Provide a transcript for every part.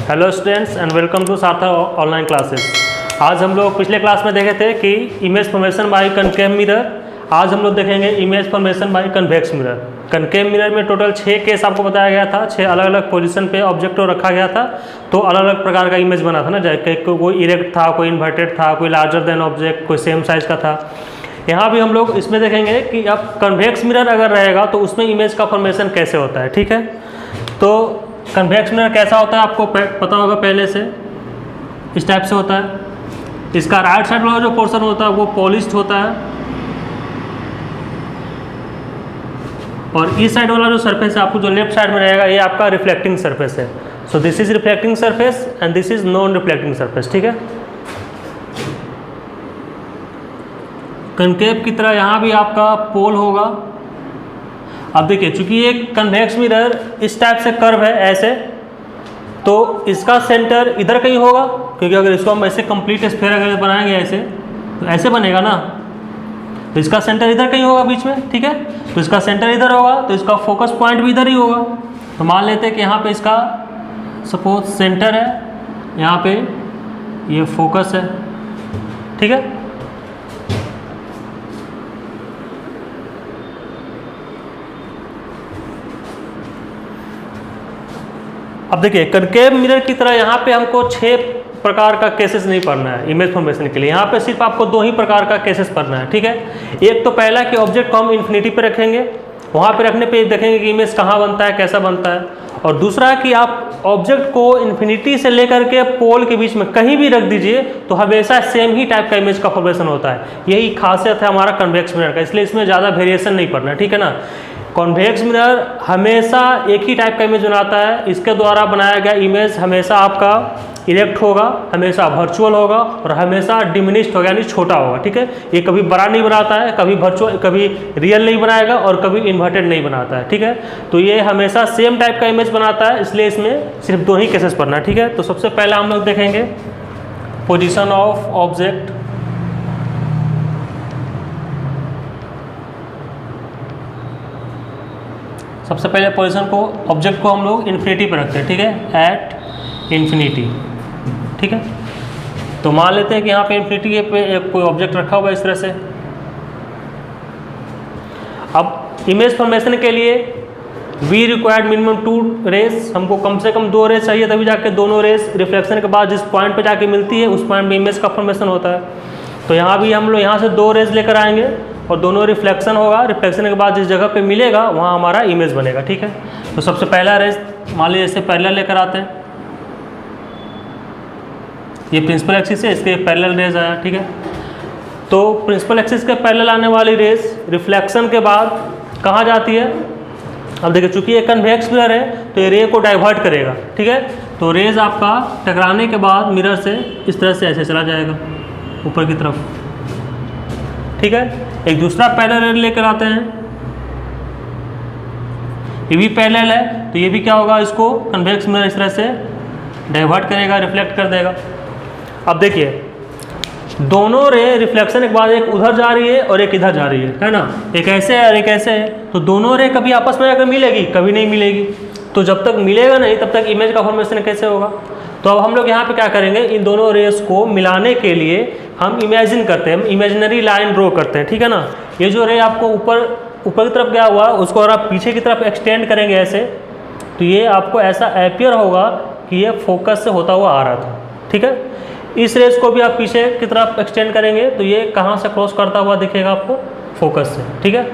Hello students and welcome to Sarthak online classes. आज हम लोग पिछले क्लास में देखे थे कि image formation by concave mirror. आज हम लोग देखेंगे image formation by convex mirror. Concave mirror में टोटल 6 केस आपको बताया गया था, 6 अलग अलग पोजीशन पे ऑब्जेक्ट को रखा गया था, तो अलग अलग प्रकार का इमेज बना था ना, जैसे कोई इरेक्ट था, कोई इन्वर्टेड था, कोई लार्जर देन ऑब्जेक्ट, कोई सेम साइज का था। यहाँ भी हम लोग इसमें देखेंगे कि अब कन्वेक्स मिरर अगर रहेगा तो उसमें इमेज का फॉर्मेशन कैसे होता है। ठीक है, तो कन्वेक्स मिरर कैसा होता है आपको पता होगा पहले से, इस टाइप से होता है। इसका राइट साइड वाला जो पोर्शन होता है वो पॉलिश्ड होता है, और इस साइड वाला जो सरफेस है आपको जो लेफ्ट साइड में रहेगा ये आपका रिफ्लेक्टिंग सरफेस है। So this is reflecting surface and this is non reflecting surface. ठीक है, कनकेव की तरह यहाँ भी आपका पोल होगा। अब देखिए, चूंकि ये कन्वेक्स मिरर इस टाइप से कर्व है ऐसे, तो इसका सेंटर इधर कहीं होगा, क्योंकि अगर इसको हम ऐसे कंप्लीट स्फीयर अगर बनाएंगे ऐसे तो ऐसे बनेगा ना, तो इसका सेंटर इधर कहीं होगा बीच में। ठीक है, तो इसका सेंटर इधर होगा तो इसका फोकस पॉइंट भी इधर ही होगा। तो मान लेते हैं कि यहाँ पे इसका सपोज सेंटर है, यहाँ पे ये फोकस है। ठीक है, अब देखिए कनकेव मिरर की तरह यहाँ पे हमको 6 प्रकार का केसेस नहीं पढ़ना है इमेज फॉर्मेशन के लिए। यहाँ पे सिर्फ आपको 2 ही प्रकार का केसेस पढ़ना है। ठीक है, एक तो पहला कि ऑब्जेक्ट को हम इन्फिनिटी पे रखेंगे, वहाँ पे रखने पे देखेंगे कि इमेज कहाँ बनता है, कैसा बनता है। और दूसरा कि आप ऑब्जेक्ट को इन्फिनिटी से लेकर के पोल के बीच में कहीं भी रख दीजिए तो हमेशा सेम ही टाइप का इमेज का फॉर्मेशन होता है। यही खासियत है हमारा कन्वेक्स मिरर का, इसलिए इसमें ज़्यादा वेरिएशन नहीं पड़ना। ठीक है ना, कॉन्वेक्स मिरर हमेशा एक ही टाइप का इमेज बनाता है। इसके द्वारा बनाया गया इमेज हमेशा आपका इरेक्ट होगा, हमेशा वर्चुअल होगा और हमेशा डिमिनिश्ड होगा, यानी छोटा होगा। ठीक है, ये कभी बड़ा नहीं बनाता है, कभी वर्चुअल, कभी रियल नहीं बनाएगा और कभी इन्वर्टेड नहीं बनाता है। ठीक है, तो ये हमेशा सेम टाइप का इमेज बनाता है, इसलिए इसमें सिर्फ 2 ही केसेस पढ़ना है। ठीक है, तो सबसे पहले हम लोग देखेंगे पोजिशन ऑफ ऑब्जेक्ट। सबसे पहले पोजीशन को, ऑब्जेक्ट को हम लोग इन्फिनिटी पे रखते हैं। ठीक है, एट इन्फिनिटी। ठीक है, तो मान लेते हैं कि यहाँ पे इन्फिनिटी पे कोई ऑब्जेक्ट रखा हुआ है इस तरह से। अब इमेज फॉर्मेशन के लिए वी रिक्वायर्ड मिनिमम 2 रेस, हमको कम से कम 2 रेस चाहिए, तभी जाके दोनों रेस रिफ्लेक्शन के बाद जिस पॉइंट पे जाके मिलती है उस पॉइंट पे इमेज का फॉर्मेशन होता है। तो यहाँ भी हम लोग यहाँ से 2 रेस लेकर आएंगे और दोनों रिफ्लेक्शन होगा, रिफ्लेक्शन के बाद जिस जगह पे मिलेगा वहाँ हमारा इमेज बनेगा। ठीक है, तो सबसे पहला रेस मान लीजिए इससे पैरेलल लेकर आते हैं, ये प्रिंसिपल एक्सिस है, इसके पैरेलल रेस आया। ठीक है, तो प्रिंसिपल एक्सिस के पैरेलल आने वाली रेस रिफ्लेक्शन के बाद कहाँ जाती है। अब देखिए, चूंकि ये कन्वेक्स मिरर है तो ये रे को डाइवर्ट करेगा। ठीक है, तो रेज आपका टकराने के बाद मिरर से इस तरह से ऐसे चला जाएगा ऊपर की तरफ। ठीक है, एक दूसरा पैरेलल लेकर आते हैं, ये भी पैरेलल है, तो ये भी क्या होगा, इसको कन्वेक्स मिरर इस तरह से डाइवर्ट करेगा, रिफ्लेक्ट कर देगा। अब देखिए, दोनों रे रिफ्लेक्शन के बाद एक उधर जा रही है और एक इधर जा रही है ना, एक ऐसे है और एक ऐसे है, तो दोनों रे कभी आपस में अगर मिलेगी, कभी नहीं मिलेगी। तो जब तक मिलेगा नहीं तब तक इमेज का फॉर्मेशन कैसे होगा। तो अब हम लोग यहाँ पे क्या करेंगे, इन दोनों रेस को मिलाने के लिए हम इमेजिन करते हैं, हम इमेजिनरी लाइन ड्रॉ करते हैं। ठीक है ना, ये जो रे आपको ऊपर की तरफ गया हुआ उसको अगर आप पीछे की तरफ एक्सटेंड करेंगे ऐसे, तो ये आपको ऐसा अपीयर होगा कि ये फोकस से होता हुआ आ रहा था। ठीक है, इस रेस को भी आप पीछे की तरफ एक्सटेंड करेंगे तो ये कहाँ से क्रॉस करता हुआ दिखेगा आपको, फोकस से। ठीक है,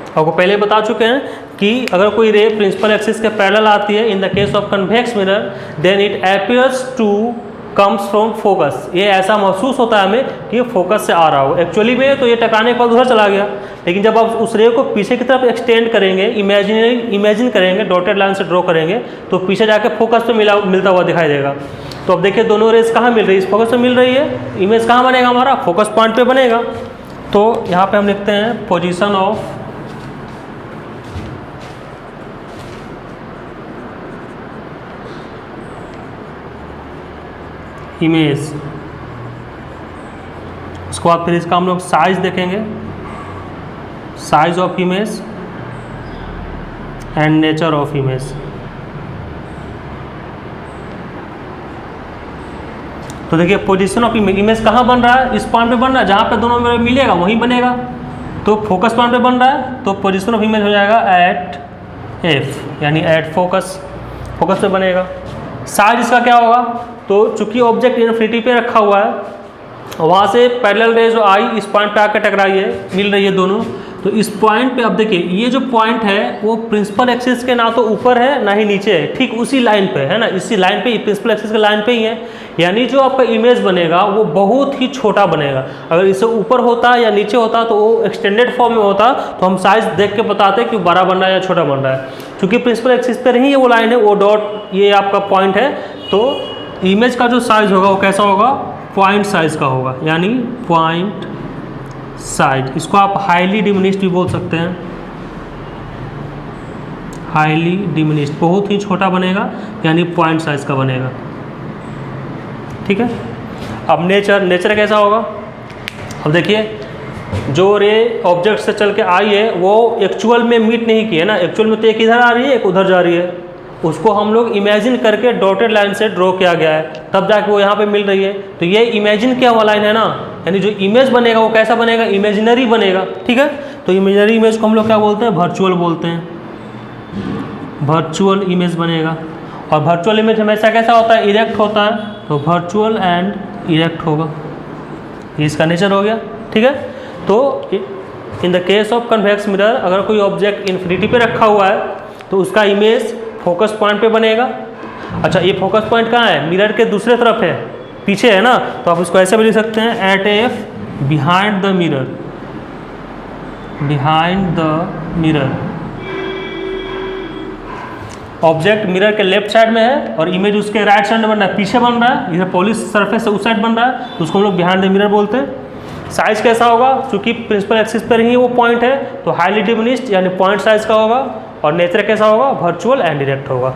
आपको पहले बता चुके हैं कि अगर कोई रे प्रिंसिपल एक्सिस के पैरेलल आती है in the case of convex mirror then it appears to comes from focus. ये ऐसा महसूस होता है हमें कि ये फोकस से आ रहा हो, एक्चुअली में तो ये टकराने के बाद उधर चला गया, लेकिन जब आप उस रे को पीछे की तरफ एक्सटेंड करेंगे, इमेजिन करेंगे, डॉटेड लाइन से ड्रॉ करेंगे, तो पीछे जाके फोकस पे मिलता हुआ दिखाई देगा। तो अब देखिए दोनों रेस कहाँ मिल रही है, इस फोकस पे मिल रही है, इमेज कहाँ बनेगा, हमारा फोकस पॉइंट पे बनेगा। तो यहाँ पे हम लिखते हैं पोजीशन ऑफ इमेज। उसके बाद फिर इसका हम लोग साइज देखेंगे, size of image and nature of image. तो देखिए पोजीशन ऑफ इमेज कहाँ बन रहा है, इस पॉइंट पे बन रहा है, जहाँ पे दोनों में मिलेगा वहीं बनेगा। तो फोकस पॉइंट पे बन रहा है तो पोजीशन ऑफ इमेज हो जाएगा एट एफ, यानी एट फोकस, फोकस पे बनेगा। साइज इसका क्या होगा, तो चूंकि ऑब्जेक्ट इन्फिनिटी पे रखा हुआ है, वहाँ से पैरेलल रे जो आई इस पॉइंट पे आकर टकराई है, मिल रही है दोनों, तो इस पॉइंट पे अब देखिए ये जो पॉइंट है वो प्रिंसिपल एक्सिस के ना तो ऊपर है ना ही नीचे है, ठीक उसी लाइन पे है ना, इसी लाइन पे, प्रिंसिपल एक्सिस के लाइन पे ही है। यानी जो आपका इमेज बनेगा वो बहुत ही छोटा बनेगा। अगर इससे ऊपर होता या नीचे होता तो वो एक्सटेंडेड फॉर्म में होता तो हम साइज देख के बताते कि बड़ा बन रहा है या छोटा बन रहा है। क्योंकि प्रिंसिपल एक्सिस पर ही वो लाइन है, वो डॉट ये आपका पॉइंट है, तो इमेज का जो साइज होगा वो कैसा होगा, पॉइंट साइज का होगा, यानी पॉइंट साइज। इसको आप हाईली डिमिनिश्ड भी बोल सकते हैं, हाईली डिमिनिश्ड, बहुत ही छोटा बनेगा यानी पॉइंट साइज का बनेगा। ठीक है। अब नेचर कैसा होगा, अब देखिए जो रे ऑब्जेक्ट से चल के आई है वो एक्चुअल में मीट नहीं की है ना, एक्चुअल में तो एक इधर आ रही है एक उधर जा रही है, उसको हम लोग इमेजिन करके डॉटेड लाइन से ड्रॉ किया गया है, तब जाके वो यहाँ पे मिल रही है। तो ये इमेजिन किया हुआ लाइन है ना, यानी जो इमेज बनेगा वो कैसा बनेगा, इमेजिनरी बनेगा। ठीक है। तो इमेजिनरी इमेज को हम लोग क्या बोलते हैं, वर्चुअल बोलते हैं, वर्चुअल इमेज बनेगा। और वर्चुअल इमेज हमेशा कैसा होता है, इरेक्ट होता है, तो वर्चुअल एंड इरेक्ट होगा, ये इसका नेचर हो गया। ठीक है। तो इन the case of convex mirror, अगर कोई ऑब्जेक्ट इन्फिनिटी पे रखा हुआ है तो उसका इमेज फोकस पॉइंट पे बनेगा। अच्छा, ये फोकस पॉइंट कहाँ है, मिरर के दूसरे तरफ है, पीछे है ना, तो आप इसको ऐसे भी लिख सकते हैं, at F behind the mirror, behind the mirror. Object mirror के लेफ्ट साइड में है और इमेज उसके राइट साइड में बन रहा है, पीछे बन रहा है, इधर पॉलिश सरफेस से उस साइड बन रहा है, तो उसको हम लोग बिहाइंड द मिरर बोलते हैं। साइज कैसा होगा, चूंकि प्रिंसिपल एक्सिस पर ही वो पॉइंट है तो हाईली डिमिनिश्ड यानी पॉइंट साइज का होगा। और नेचर कैसा होगा, वर्चुअल एंड डायरेक्ट होगा।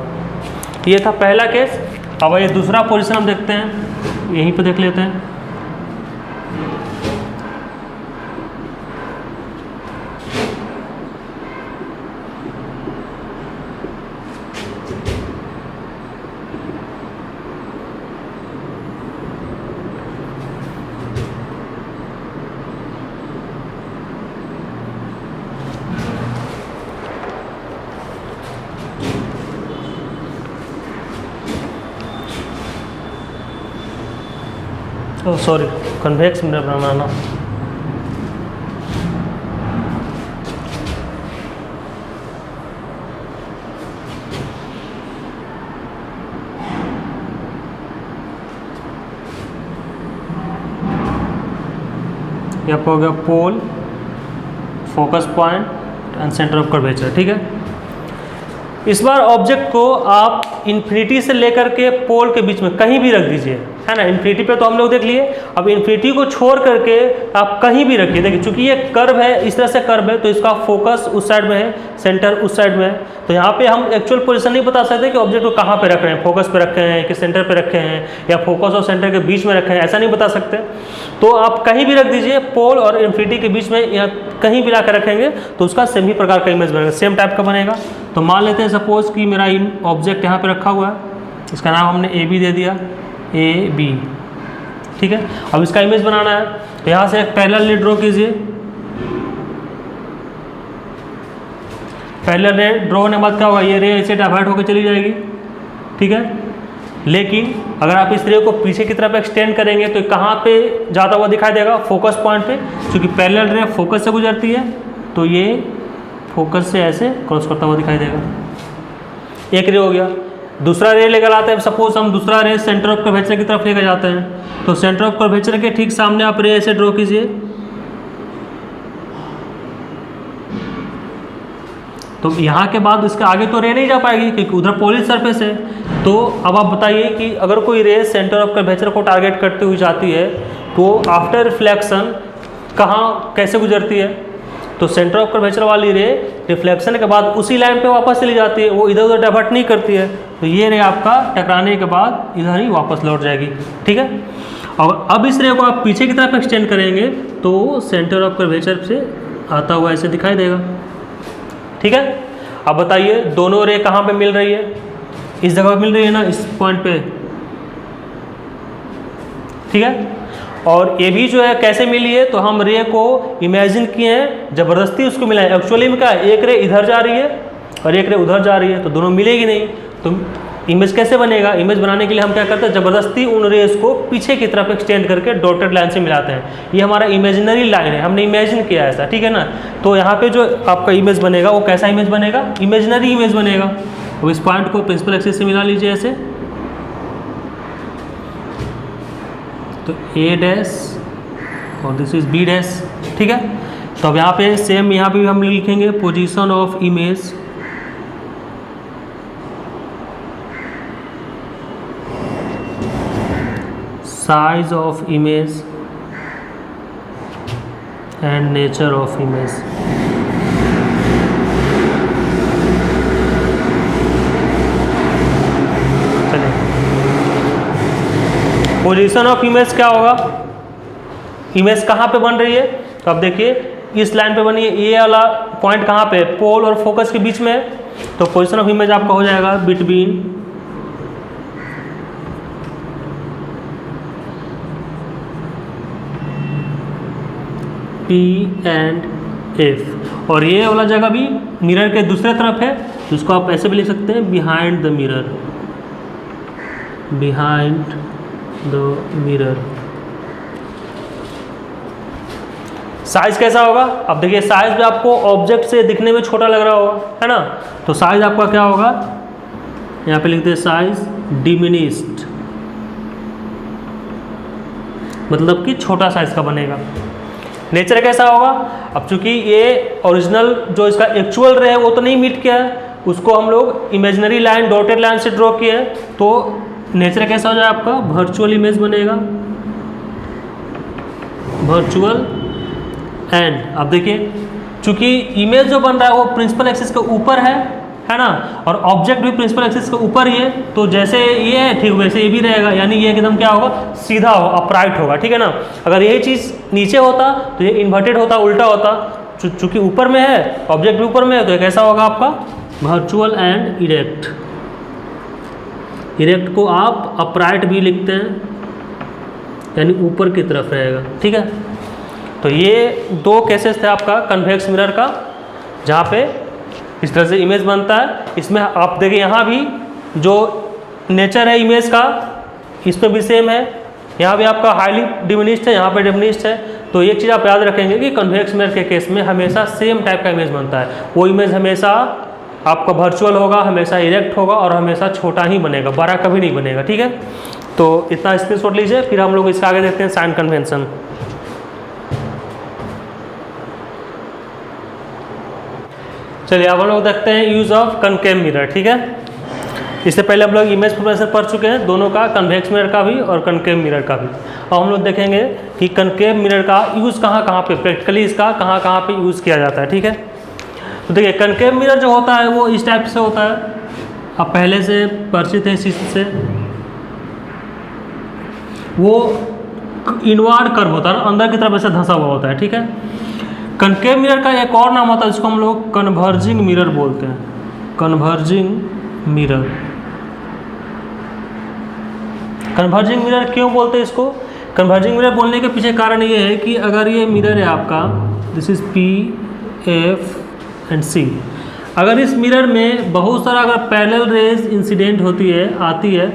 ये था पहला केस। अब ये दूसरा पोजीशन हम देखते हैं, यहीं पे देख लेते हैं। ओह सॉरी, कन्वेक्स मिरर बनाना। यह हो गया pole, focus point and centre of curvature. ठीक है। इस बार ऑब्जेक्ट को आप इन्फिनिटी से लेकर के पोल के बीच में कहीं भी रख दीजिए, है ना। इन्फिनिटी पे तो हम लोग देख लिए, अब इन्फिनिटी को छोड़ करके आप कहीं भी रखिए। देखिए चूंकि ये कर्व है, इस तरह से कर्व है, तो इसका फोकस उस साइड में है, सेंटर उस साइड में है, तो यहाँ पे हम एक्चुअल पोजीशन नहीं बता सकते कि ऑब्जेक्ट को कहाँ पे रख रहे हैं, फोकस पे रखे हैं कि सेंटर पे रखे हैं या फोकस और सेंटर के बीच में रखे हैं, ऐसा नहीं बता सकते। तो आप कहीं भी रख दीजिए, पोल और इन्फिनिटी के बीच में या कहीं भी ला कर रखेंगे तो उसका सेम ही प्रकार का इमेज बनेगा, सेम टाइप का बनेगा। तो मान लेते हैं सपोज कि मेरा ऑब्जेक्ट यहाँ पे रखा हुआ है, इसका नाम हमने ए बी दे दिया, ए बी। ठीक है। अब इसका इमेज बनाना है तो यहाँ से एक पैरेलल रे ड्रॉ कीजिए। पैरेलल रे ड्रॉ होने के बाद क्या होगा, ये रे ऐसे डाइवर्ट होकर चली जाएगी। ठीक है। लेकिन अगर आप इस रे को पीछे की तरफ एक्सटेंड करेंगे तो कहाँ पे जाता हुआ दिखाई देगा, फोकस पॉइंट पे, क्योंकि पैरेलल रे फोकस से गुजरती है तो ये फोकस से ऐसे क्रॉस करता हुआ दिखाई देगा। एक रे हो गया। दूसरा रे लेकर आते हैं, सपोज हम दूसरा रे सेंटर ऑफ कर्वेचर की तरफ लेकर जाते हैं, तो सेंटर ऑफ कर्वेचर के ठीक सामने आप रे ऐसे ड्रॉ कीजिए। तो यहाँ के बाद इसके आगे तो रे नहीं जा पाएगी क्योंकि उधर पॉलिश सरफेस है। तो अब आप बताइए कि अगर कोई रे सेंटर ऑफ कर्वेचर को टारगेट करते हुए जाती है तो आफ्टर रिफ्लेक्शन कहाँ कैसे गुजरती है, तो सेंटर ऑफ कर्वेचर वाली रे रिफ्लेक्शन के बाद उसी लाइन पे वापस चली जाती है, वो इधर उधर डाइवर्ट नहीं करती है। तो ये रे आपका टकराने के बाद इधर ही वापस लौट जाएगी। ठीक है। और अब इस रे को आप पीछे की तरफ एक्सटेंड करेंगे तो सेंटर ऑफ कर्वेचर से आता हुआ ऐसे दिखाई देगा। ठीक है। अब बताइए दोनों रे कहाँ पे मिल रही है, इस जगह पे मिल रही है ना, इस पॉइंट पे। ठीक है। और ये भी जो है कैसे मिली है, तो हम रे को इमेजिन किए हैं, ज़बरदस्ती उसको मिला है। एक्चुअली में क्या है, एक रे इधर जा रही है और एक रे उधर जा रही है, तो दोनों मिलेगी नहीं। तो इमेज कैसे बनेगा, इमेज बनाने के लिए हम क्या करते हैं, ज़बरदस्ती उन रेस को पीछे की तरफ एक्सटेंड करके डॉटेड लाइन से मिलाते हैं। ये हमारा इमेजिनरी लाइन है, हमने इमेजिन किया ऐसा, ठीक है ना। तो यहाँ पे जो आपका इमेज बनेगा वो कैसा इमेज बनेगा, इमेजिनरी इमेज बनेगा। अब इस पॉइंट को प्रिंसिपल एक्सिस से मिला लीजिए ऐसे, तो ए डैश और दिस इज बी डैश, ठीक है। तो अब यहाँ पे सेम यहाँ पे भी हम लिखेंगे position of image size of image and nature of image। चलिए, पोजीशन ऑफ इमेज क्या होगा, इमेज कहाँ पे बन रही है, तो अब देखिए इस लाइन पे बनी है, ये वाला पॉइंट कहाँ पे, पोल और फोकस के बीच में है। तो पोजीशन ऑफ इमेज आपका हो जाएगा बिटवीन P एंड F, और ये वाला जगह भी मिरर के दूसरे तरफ है, तो इसको आप ऐसे भी लिख सकते हैं behind the mirror, behind the mirror. Size कैसा होगा, अब देखिए साइज भी आपको ऑब्जेक्ट से दिखने में छोटा लग रहा होगा, है ना। तो साइज आपका क्या होगा, यहाँ पे लिखते हैं साइज डिमिनिस्ड, मतलब कि छोटा साइज का बनेगा। नेचर कैसा होगा, अब चूंकि ये ओरिजिनल जो इसका एक्चुअल रे है वो तो नहीं मीट किया है, उसको हम लोग इमेजिनरी लाइन डॉटेड लाइन से ड्रॉ किया है, तो नेचर कैसा हो जाए आपका, वर्चुअल इमेज बनेगा, वर्चुअल एंड। अब देखिए चूंकि इमेज जो बन रहा है वो प्रिंसिपल एक्सिस के ऊपर है ना, और ऑब्जेक्ट भी प्रिंसिपल एक्सिस के ऊपर ही है, तो जैसे ये है ठीक वैसे ये भी रहेगा, यानी ये एकदम क्या होगा, सीधा होगा, अपराइट होगा, ठीक है ना। अगर यही चीज़ नीचे होता तो ये इन्वर्टेड होता, उल्टा होता। चूंकि ऊपर में है, ऑब्जेक्ट भी ऊपर में है, तो ये कैसा होगा आपका वर्चुअल एंड इरेक्ट। इरेक्ट को आप अपराइट भी लिखते हैं, यानी ऊपर की तरफ रहेगा, ठीक है। तो ये दो केसेस थे आपका कन्वेक्स मिरर का, जहाँ पे इस तरह से इमेज बनता है। इसमें आप देखिए यहाँ भी जो नेचर है इमेज का, इसमें भी सेम है, यहाँ भी आपका हाईली डिमिनिश्ड है, यहाँ पे डिमिनिश्ड है। तो एक चीज़ आप याद रखेंगे कि कन्वेक्स मिरर के केस में हमेशा सेम टाइप का इमेज बनता है, वो इमेज हमेशा आपका वर्चुअल होगा, हमेशा इरेक्ट होगा और हमेशा छोटा ही बनेगा, बड़ा कभी नहीं बनेगा, ठीक है। तो इतना स्क्रीनशॉट लीजिए, फिर हम लोग इसका आगे देखते हैं साइन कन्वेंशन। चलिए अब हम लोग देखते हैं यूज़ ऑफ कनकेव मिरर, ठीक है। इससे पहले हम लोग इमेज प्रोफेसर पढ़ चुके हैं, दोनों का, कन्वेक्स मिरर का भी और कनकेव मिरर का भी। अब हम लोग देखेंगे कि कनकेव मिरर का यूज़ कहाँ कहाँ पे, प्रैक्टिकली इसका कहाँ कहाँ पे यूज़ किया जाता है, ठीक है। तो देखिए कनकेव मिरर जो होता है वो इस टाइप से होता है, आप पहले से परिचित हैं इस चीज़ से। वो इनवर्ड कर्व होता है ना, अंदर की तरफ ऐसे धंसा हुआ होता है, ठीक है। कनकेव मिरर का एक और नाम होता है, जिसको हम लोग कन्वर्जिंग मिरर बोलते हैं, कन्वर्जिंग मिरर। कन्वर्जिंग मिरर क्यों बोलते हैं इसको, कन्वर्जिंग मिरर बोलने के पीछे कारण ये है कि अगर ये मिरर है आपका, this is P, F and C, अगर इस मिरर में बहुत सारा अगर पैरेलल रेज इंसिडेंट होती है, आती है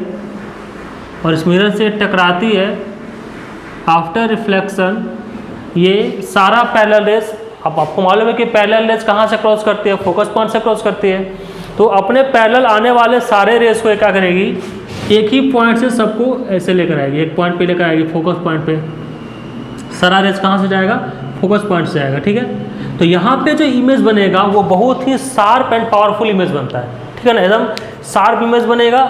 और इस मिरर से टकराती है, आफ्टर रिफ्लेक्शन ये सारा पैरेलल रेज, अब आपको मालूम है कि पैरेलल रेज कहाँ से क्रॉस करती है, फोकस पॉइंट से क्रॉस करती है। तो अपने पैरेलल आने वाले सारे रेज को क्या करेगी, एक ही पॉइंट से सबको ऐसे लेकर आएगी, एक पॉइंट पे लेकर आएगी, फोकस पॉइंट पे। सारा रेज कहाँ से जाएगा, फोकस पॉइंट से आएगा, ठीक है। तो यहाँ पे जो इमेज बनेगा वो बहुत ही शार्प एंड पावरफुल इमेज बनता है, ठीक है ना, एकदम शार्प इमेज बनेगा।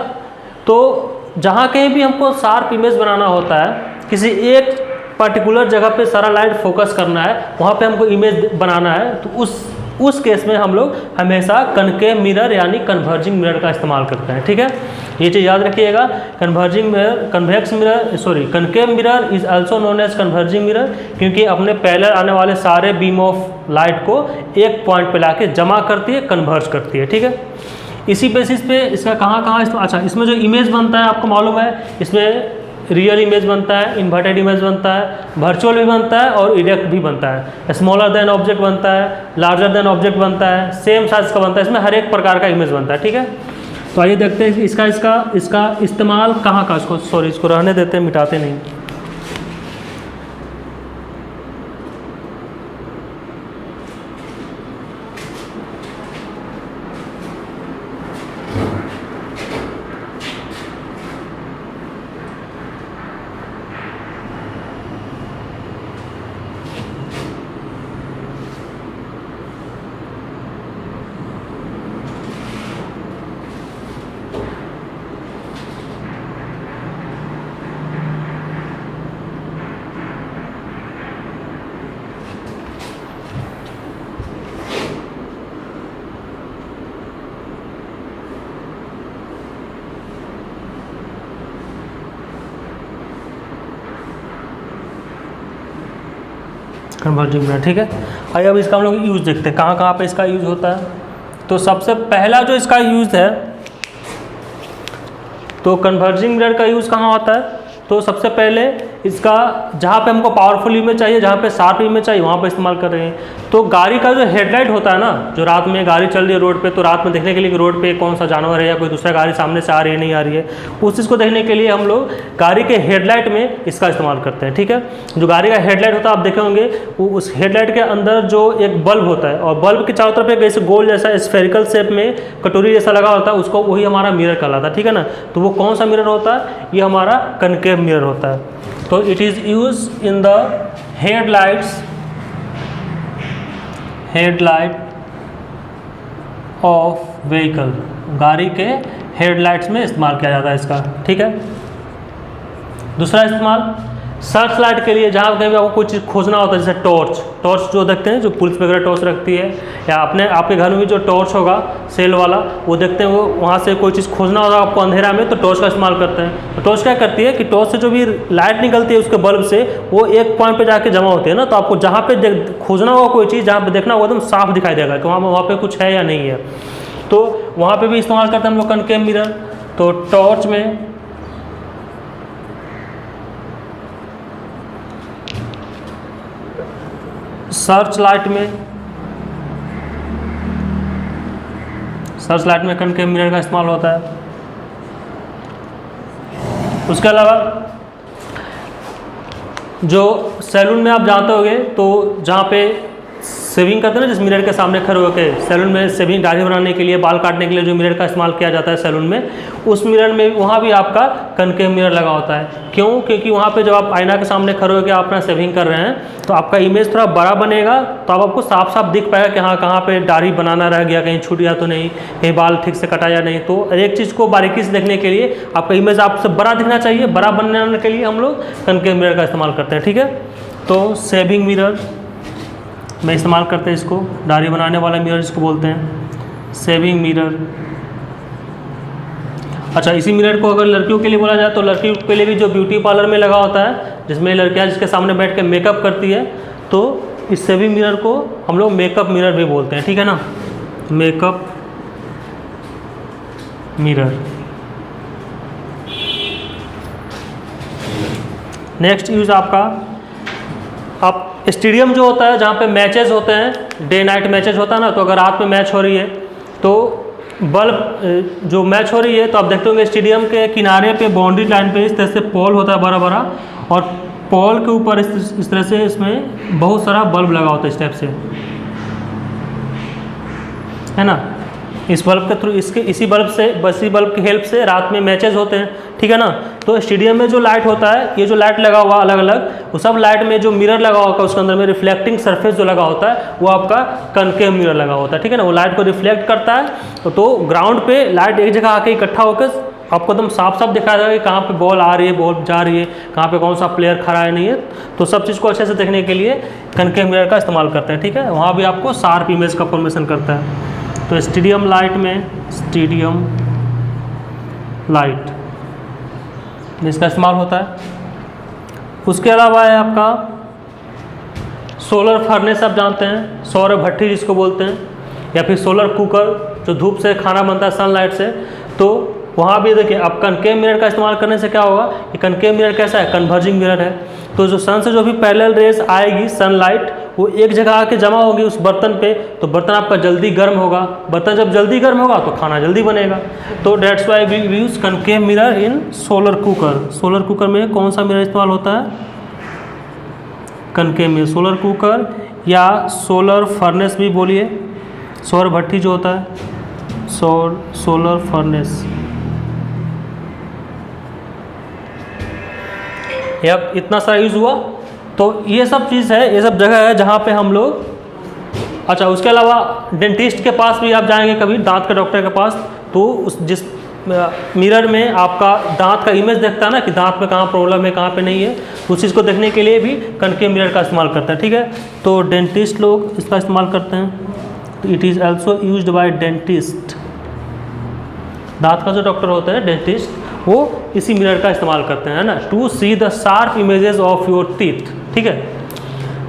तो जहाँ कहीं भी हमको शार्प इमेज बनाना होता है, किसी एक पर्टिकुलर जगह पे सारा लाइट फोकस करना है, वहाँ पे हमको इमेज बनाना है, तो उस केस में हम लोग हमेशा कनकेव मिरर यानी कन्वर्जिंग मिरर का इस्तेमाल करते हैं, ठीक है। ये चीज़ याद रखिएगा, converging mirror, convex mirror, sorry concave mirror is also known as converging mirror, क्योंकि अपने पैरेलल आने वाले सारे बीम ऑफ लाइट को एक पॉइंट पे लाके जमा करती है, कन्वर्ज करती है, ठीक है। इसी बेसिस पे इसका कहाँ, अच्छा इसमें जो इमेज बनता है आपको मालूम है, इसमें रियल इमेज बनता है, इन्वर्टेड इमेज बनता है, वर्चुअल भी बनता है और इरेक्ट भी बनता है, स्मॉलर देन ऑब्जेक्ट बनता है, लार्जर देन ऑब्जेक्ट बनता है, सेम साइज का बनता है, इसमें हर एक प्रकार का इमेज बनता है। ठीक है, तो आइए देखते हैं इसका इस्तेमाल कहाँ का, इसको रहने देते हैं, मिटाते नहीं। कन्वर्जिंग मिरर, ठीक है। आइए अब इसका हम लोग यूज़ देखते हैं, कहाँ कहाँ पे इसका यूज़ होता है। तो सबसे पहला जो इसका यूज़ है, तो कन्वर्जिंग मिरर का यूज़ कहाँ होता है, तो सबसे पहले इसका जहाँ पे हमको पावरफुल इमेज चाहिए, जहाँ पे शार्प इमेज चाहिए, वहाँ पे इस्तेमाल कर रहे हैं। तो गाड़ी का जो हेडलाइट होता है ना, जो रात में गाड़ी चल रही है रोड पे, तो रात में देखने के लिए कि रोड पे कौन सा जानवर है या कोई दूसरा गाड़ी सामने से आ रही है नहीं आ रही है, उस चीज़ को देखने के लिए हम लोग गाड़ी के हेडलाइट में इसका इस्तेमाल करते हैं। ठीक है, जो गाड़ी का हेडलाइट होता है आप देखे होंगे, वो उस हेडलाइट के अंदर जो एक बल्ब होता है और बल्ब के चारों तरफ एक ऐसे गोल जैसा स्फेरिकल शेप में कटोरी जैसा लगा होता है, उसको वही हमारा मिरर कहलाता है। ठीक है ना, तो वो कौन सा मिरर होता है, ये हमारा कनकेव मिरर होता है। तो it is use in the headlight of vehicle, गाड़ी के हेडलाइट्स में इस्तेमाल किया जाता है इसका। ठीक है, दूसरा इस्तेमाल सर्च लाइट के लिए, जहाँ कहीं भी आपको कोई चीज़ खोजना होता है, जैसे टॉर्च जो देखते हैं, जो पुलिस वगैरह टॉर्च रखती है, या आपके घर में भी जो टॉर्च होगा सेल वाला, वो देखते हैं, वो वहाँ से कोई चीज़ खोजना होगा आपको अंधेरा में, तो टॉर्च का इस्तेमाल करते हैं। तो टॉर्च क्या करती है कि टॉर्च से जो भी लाइट निकलती है उसके बल्ब से, वो एक पॉइंट पर जाके जमा होती है ना, तो आपको जहाँ पे खोजना होगा कोई चीज़, जहाँ पर देखना होगा एकदम साफ दिखाई देगा कि वहाँ पे कुछ है या नहीं है। तो वहाँ पर भी इस्तेमाल करते हैं हम लोग कनकेव मिरर। तो टॉर्च में, सर्च लाइट में कनकेव मिरर का इस्तेमाल होता है। उसके अलावा जो सैलून में आप जानते होंगे, तो जहाँ पे शेविंग करते हैं ना, जिस मिरर के सामने खड़े होकर सैलून में शेविंग दाढ़ी बनाने के लिए, बाल काटने के लिए जो मिरर का इस्तेमाल किया जाता है सैलून में, उस मिरर में वहाँ भी आपका कनकेव मिरर लगा होता है। क्यों? क्योंकि वहाँ पे जब आप आईना के सामने खड़े होकर आप अपना शेविंग कर रहे हैं, तो आपका इमेज थोड़ा बड़ा बनेगा, तो अब आपको साफ साफ दिख पाएगा कि हाँ कहाँ पे दाढ़ी बनाना रह गया, कहीं छूट गया तो नहीं, कहीं बाल ठीक से कटा या नहीं। तो एक चीज़ को बारीकी से देखने के लिए आपका इमेज आपसे बड़ा दिखना चाहिए, बड़ा बनने के लिए हम लोग कनकेव मिरर का इस्तेमाल करते हैं। ठीक है, तो शेविंग मिरर में इस्तेमाल करते हैं इसको, दाढ़ी बनाने वाला मिरर जिसको बोलते हैं शेविंग मिरर। अच्छा, इसी मिरर को अगर लड़कियों के लिए बोला जाए, तो लड़कियों के लिए भी जो ब्यूटी पार्लर में लगा होता है, जिसमें लड़कियां जिसके सामने बैठ के मेकअप करती है, तो इस शेविंग मिरर को हम लोग मेकअप मिरर भी बोलते हैं। ठीक है ना, मेकअप मिरर। नेक्स्ट यूज आपका, आप स्टेडियम जो होता है, जहाँ पे मैचेस होते हैं, डे नाइट मैचेस होता है ना, तो अगर रात में मैच हो रही है, तो बल्ब जो मैच हो रही है, तो आप देखते होंगे स्टेडियम के किनारे पे बाउंड्री लाइन पे इस तरह से पोल होता है बड़ा बड़ा, और पोल के ऊपर इस तरह से इसमें बहुत सारा बल्ब लगा होता है इस टाइप से, है ना। इस बल्ब के थ्रू, इसी बल्ब की हेल्प से रात में मैचेस होते हैं। ठीक है ना, तो स्टेडियम में जो लाइट होता है, ये जो लाइट लगा हुआ अलग अलग, वो सब लाइट में जो मिरर लगा होगा उसके अंदर में रिफ्लेक्टिंग सरफेस जो लगा होता है, वो आपका कनकेव मिरर लगा होता है। ठीक है ना, वो लाइट को रिफ्लेक्ट करता है, तो ग्राउंड पे लाइट एक जगह आके इकट्ठा होकर आपको एकदम साफ साफ दिखाया जाएगा कि कहाँ पे बॉल आ रही है, बॉल जा रही है, कहाँ पे कौन सा प्लेयर खड़ा है नहीं है। तो सब चीज़ को अच्छे से देखने के लिए कनकेव मिरर का इस्तेमाल करते हैं। ठीक है, वहाँ भी आपको शार्प इमेज का फॉर्मेशन करता है। तो स्टेडियम लाइट में, स्टेडियम लाइट इसका इस्तेमाल होता है। उसके अलावा है आपका सोलर फर्नेस, आप जानते हैं, सौर भट्ठी जिसको बोलते हैं, या फिर सोलर कुकर, जो धूप से खाना बनता है सनलाइट से। तो वहाँ भी देखिए अब कनकेव मिरर का इस्तेमाल करने से क्या होगा कि कनकेव मिरर कैसा है, कन्वर्जिंग मिरर है। तो जो सन से जो भी पैरेलल रेज आएगी सनलाइट, वो एक जगह आके जमा होगी उस बर्तन पे, तो बर्तन आपका जल्दी गर्म होगा। बर्तन जब जल्दी गर्म होगा तो खाना जल्दी बनेगा। तो that's why we use concave mirror in solar cooker. Solar cooker में कौन सा मिरर इस्तेमाल होता है, कनकेव मिरर। सोलर कुकर या सोलर फर्नेस भी बोलिए, सौर भट्टी जो होता है, सोलर फर्नेस। अब इतना सारा यूज़ हुआ। तो ये सब चीज़ है, ये सब जगह है जहाँ पे हम लोग, अच्छा उसके अलावा डेंटिस्ट के पास भी आप जाएंगे कभी, दांत के डॉक्टर के पास, तो उस जिस मिरर में आपका दांत का इमेज देखता है ना कि दांत में कहाँ प्रॉब्लम है कहाँ पे नहीं है, उस चीज़ को देखने के लिए भी कनकेव मिरर का इस्तेमाल करते हैं। ठीक है, तो डेंटिस्ट लोग इसका इस्तेमाल करते हैं। तो it is also used by dentist. दांत का जो डॉक्टर होता है डेंटिस्ट, वो इसी मिरर का इस्तेमाल करते हैं, है ना, to see the sharp images of your teeth. ठीक है,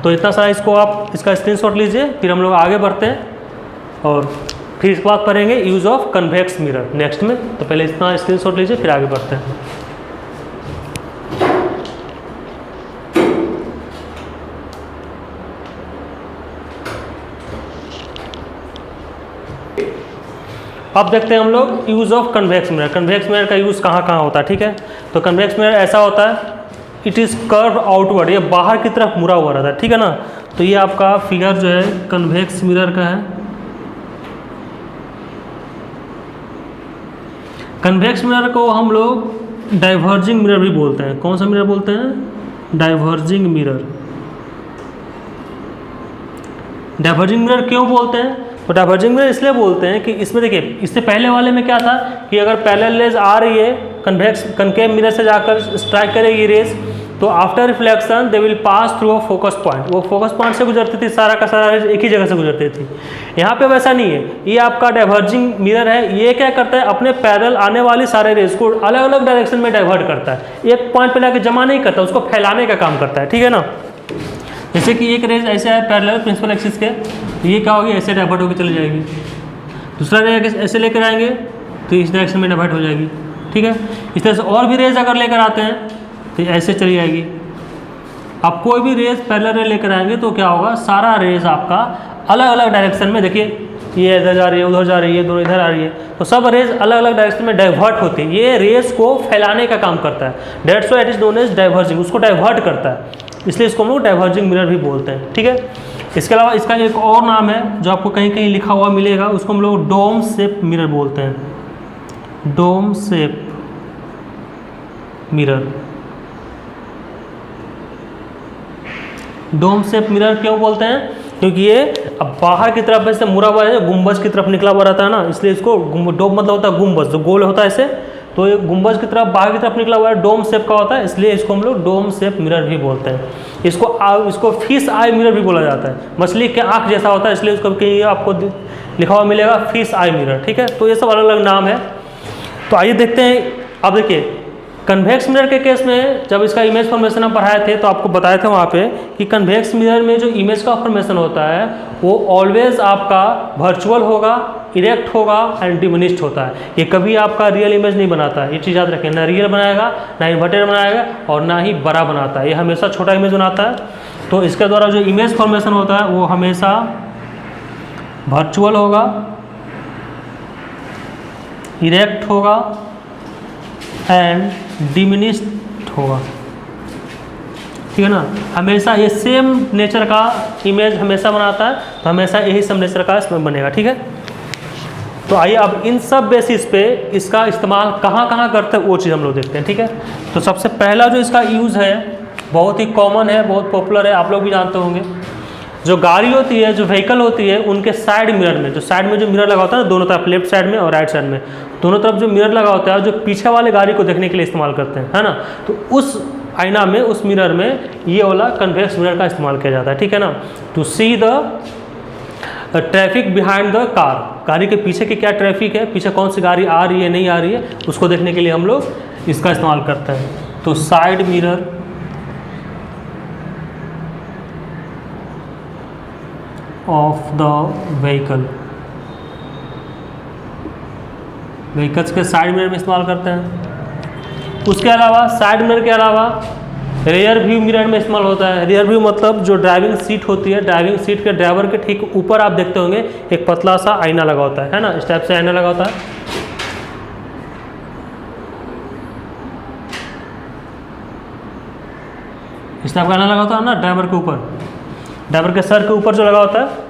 तो इतना सारा इसको आप इसका स्क्रीनशॉट लीजिए, फिर हम लोग आगे बढ़ते हैं और फिर इसके बाद पढ़ेंगे use of convex mirror next में। तो पहले इतना स्क्रीनशॉट लीजिए फिर आगे बढ़ते हैं। अब देखते हैं हम लोग use of convex mirror. Convex mirror का यूज़ कहाँ कहाँ होता है। ठीक है, तो कन्वेक्स मिरर ऐसा होता है, इट इज़ कर्व आउटवर्ड, ये बाहर की तरफ मुड़ा हुआ रहता है। ठीक है ना, तो ये आपका फिगर जो है कन्वेक्स मिरर का है। कन्वेक्स मिरर को हम लोग डाइवर्जिंग मिरर भी बोलते हैं। कौन सा मिरर बोलते हैं, डाइवर्जिंग मिरर। डाइवर्जिंग मिरर क्यों बोलते हैं, तो डाइवर्जिंग मिरर इसलिए बोलते हैं कि इसमें देखिए, इससे पहले वाले में क्या था कि अगर पैरेलल रेज आ रही है कनकेव मिरर से जाकर स्ट्राइक करेगी रेज, तो after reflection they will pass through a focus point. वो फोकस पॉइंट से गुजरती थी, सारा का सारा रेज एक ही जगह से गुजरती थी। यहाँ पे वैसा नहीं है, ये आपका डाइवर्जिंग मिरर है। ये क्या करता है, अपने पैरेलल आने वाली सारे रेज को अलग अलग डायरेक्शन में डाइवर्ट करता है। एक पॉइंट पर लाके जमा नहीं करता, उसको फैलाने का काम करता है। ठीक है ना, जैसे कि एक रेज ऐसे है पैरेलल प्रिंसिपल एक्सिस के, ये क्या होगी, ऐसे डाइवर्ट होकर चली जाएगी। दूसरा रेज ऐसे लेकर आएंगे तो इस डायरेक्शन में डाइवर्ट हो जाएगी। ठीक है, इस तरह से और भी रेज अगर लेकर आते हैं तो ऐसे चली जाएगी। अब कोई भी रेज पैरेलल रेज लेकर आएंगे तो क्या होगा, सारा रेज आपका अलग अलग डायरेक्शन में, देखिए ये इधर जा रही है, उधर जा रही है, दोनों इधर आ रही है, तो सब रेज अलग अलग डायरेक्शन में डाइवर्ट होती है। ये रेज को फैलाने का काम करता है, that's why it is known as diverging, उसको डाइवर्ट करता है, इसलिए इसको हम लोग डाइवर्जिंग मिरर भी बोलते हैं। ठीक है, इसके अलावा इसका एक और नाम है जो आपको कहीं कहीं लिखा हुआ मिलेगा, उसको हम लोग डोम शेप मिरर बोलते हैं। Dome shape mirror. Dome shape mirror क्यों बोलते हैं, क्योंकि ये अब बाहर की तरफ ऐसे मुड़ा हुआ है, गुंबज की तरफ निकला हुआ रहता है ना, इसलिए इसको डोम मतलब होता है गुंबज, जो गोल होता है ऐसे, तो ये गुंबज की तरफ बाहर की तरफ निकला हुआ है, डोम शेप का होता है, इसलिए इसको हम लोग डोम शेप मिरर भी बोलते हैं। इसको फिश आई मिरर भी बोला जाता है, मछली के आँख जैसा होता है, इसलिए उसको कहीं आपको लिखा हुआ मिलेगा फिश आई मिरर। ठीक है, तो ये सब अलग अलग नाम है। तो आइए देखते हैं। अब देखिए कन्वेक्स मिरर के केस में जब इसका इमेज फॉर्मेशन हम पढ़ाए थे तो आपको बताए थे वहाँ पे कि कन्वेक्स मिरर में जो इमेज का फॉर्मेशन होता है वो ऑलवेज आपका वर्चुअल होगा, इरेक्ट होगा एंड डिमिनिश्ड होता है। ये कभी आपका रियल इमेज नहीं बनाता है, ये चीज़ याद रखें, ना रियल बनाएगा, ना इन्वर्टेड बनाएगा और ना ही बड़ा बनाता है, ये हमेशा छोटा इमेज बनाता है। तो इसके द्वारा जो इमेज फॉर्मेशन होता है वो हमेशा वर्चुअल होगा, इरेक्ट होगा एंड डिमिनिश्ड होगा। ठीक है ना, हमेशा ये सेम नेचर का इमेज हमेशा बनाता है, तो हमेशा यही सब नेचर का इसमें बनेगा। ठीक है, तो आइए अब इन सब बेसिस पे इसका इस्तेमाल कहाँ कहाँ करते हैं वो चीज़ हम लोग देखते हैं। ठीक है, तो सबसे पहला जो इसका यूज़ है बहुत ही कॉमन है, बहुत पॉपुलर है, आप लोग भी जानते होंगे। जो गाड़ी होती है, जो व्हीकल होती है, उनके साइड मिरर में, जो साइड में जो मिरर लगा होता है ना, दोनों तरफ, लेफ्ट साइड में और राइट साइड में, दोनों तरफ जो मिरर लगा होता है, जो पीछे वाले गाड़ी को देखने के लिए इस्तेमाल करते हैं, है ना, तो उस आईना में, उस मिरर में ये वाला कन्वेक्स मिरर का इस्तेमाल किया जाता है। ठीक है ना, to see the traffic behind the car, गाड़ी के पीछे की क्या ट्रैफिक है, पीछे कौन सी गाड़ी आ रही है नहीं आ रही है, उसको देखने के लिए हम लोग इसका इस्तेमाल करते हैं। तो side mirror of the vehicle, vehicles के साइड मिरर में इस्तेमाल करते हैं। उसके अलावा साइड मिरर के अलावा रेयर व्यू मिरर में इस्तेमाल होता है। रेयर व्यू मतलब जो ड्राइविंग सीट होती है, ड्राइविंग सीट के ड्राइवर के ठीक ऊपर आप देखते होंगे एक पतला सा आईना लगा होता है ना, इस टाइप से आईना लगा होता है। इस टाइप का आईना लगा होता है ना ड्राइवर के ऊपर, ड्राइवर के सर के ऊपर जो लगा होता है।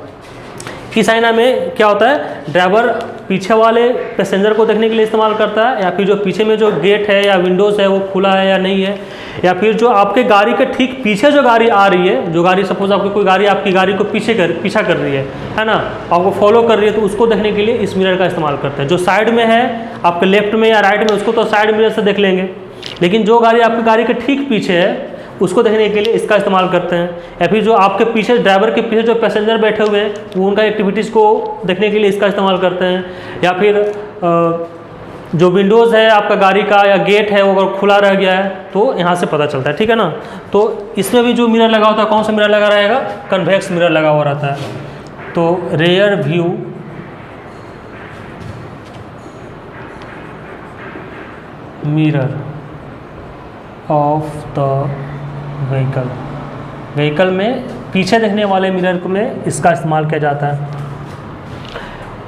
इस आईना में क्या होता है, ड्राइवर पीछे वाले पैसेंजर को देखने के लिए इस्तेमाल करता है, या फिर जो पीछे में जो गेट है या विंडोज़ है वो खुला है या नहीं है, या फिर जो आपके गाड़ी के ठीक पीछे जो गाड़ी आ रही है, जो गाड़ी सपोज आपकी कोई गाड़ी आपकी गाड़ी को पीछा कर रही है ना, आपको फॉलो कर रही है, तो उसको देखने के लिए इस मिरर का इस्तेमाल करते हैं। जो साइड में है आपके लेफ्ट में या राइट में, उसको तो साइड मिरर से देख लेंगे, लेकिन जो गाड़ी आपकी गाड़ी के ठीक पीछे है उसको देखने के लिए इसका इस्तेमाल करते हैं। या फिर जो आपके पीछे ड्राइवर के पीछे जो पैसेंजर बैठे हुए हैं वो उनका एक्टिविटीज़ को देखने के लिए इसका इस्तेमाल करते हैं। या फिर जो विंडोज़ है आपका गाड़ी का या गेट है वो अगर खुला रह गया है तो यहाँ से पता चलता है, ठीक है ना। तो इसमें भी जो मिरर लगा होता है, कौन सा मिरर लगा रहेगा, कन्वेक्स मिरर लगा हुआ रहता है। तो rear view mirror of the vehicle में पीछे देखने वाले मिरर में इसका इस्तेमाल किया जाता है।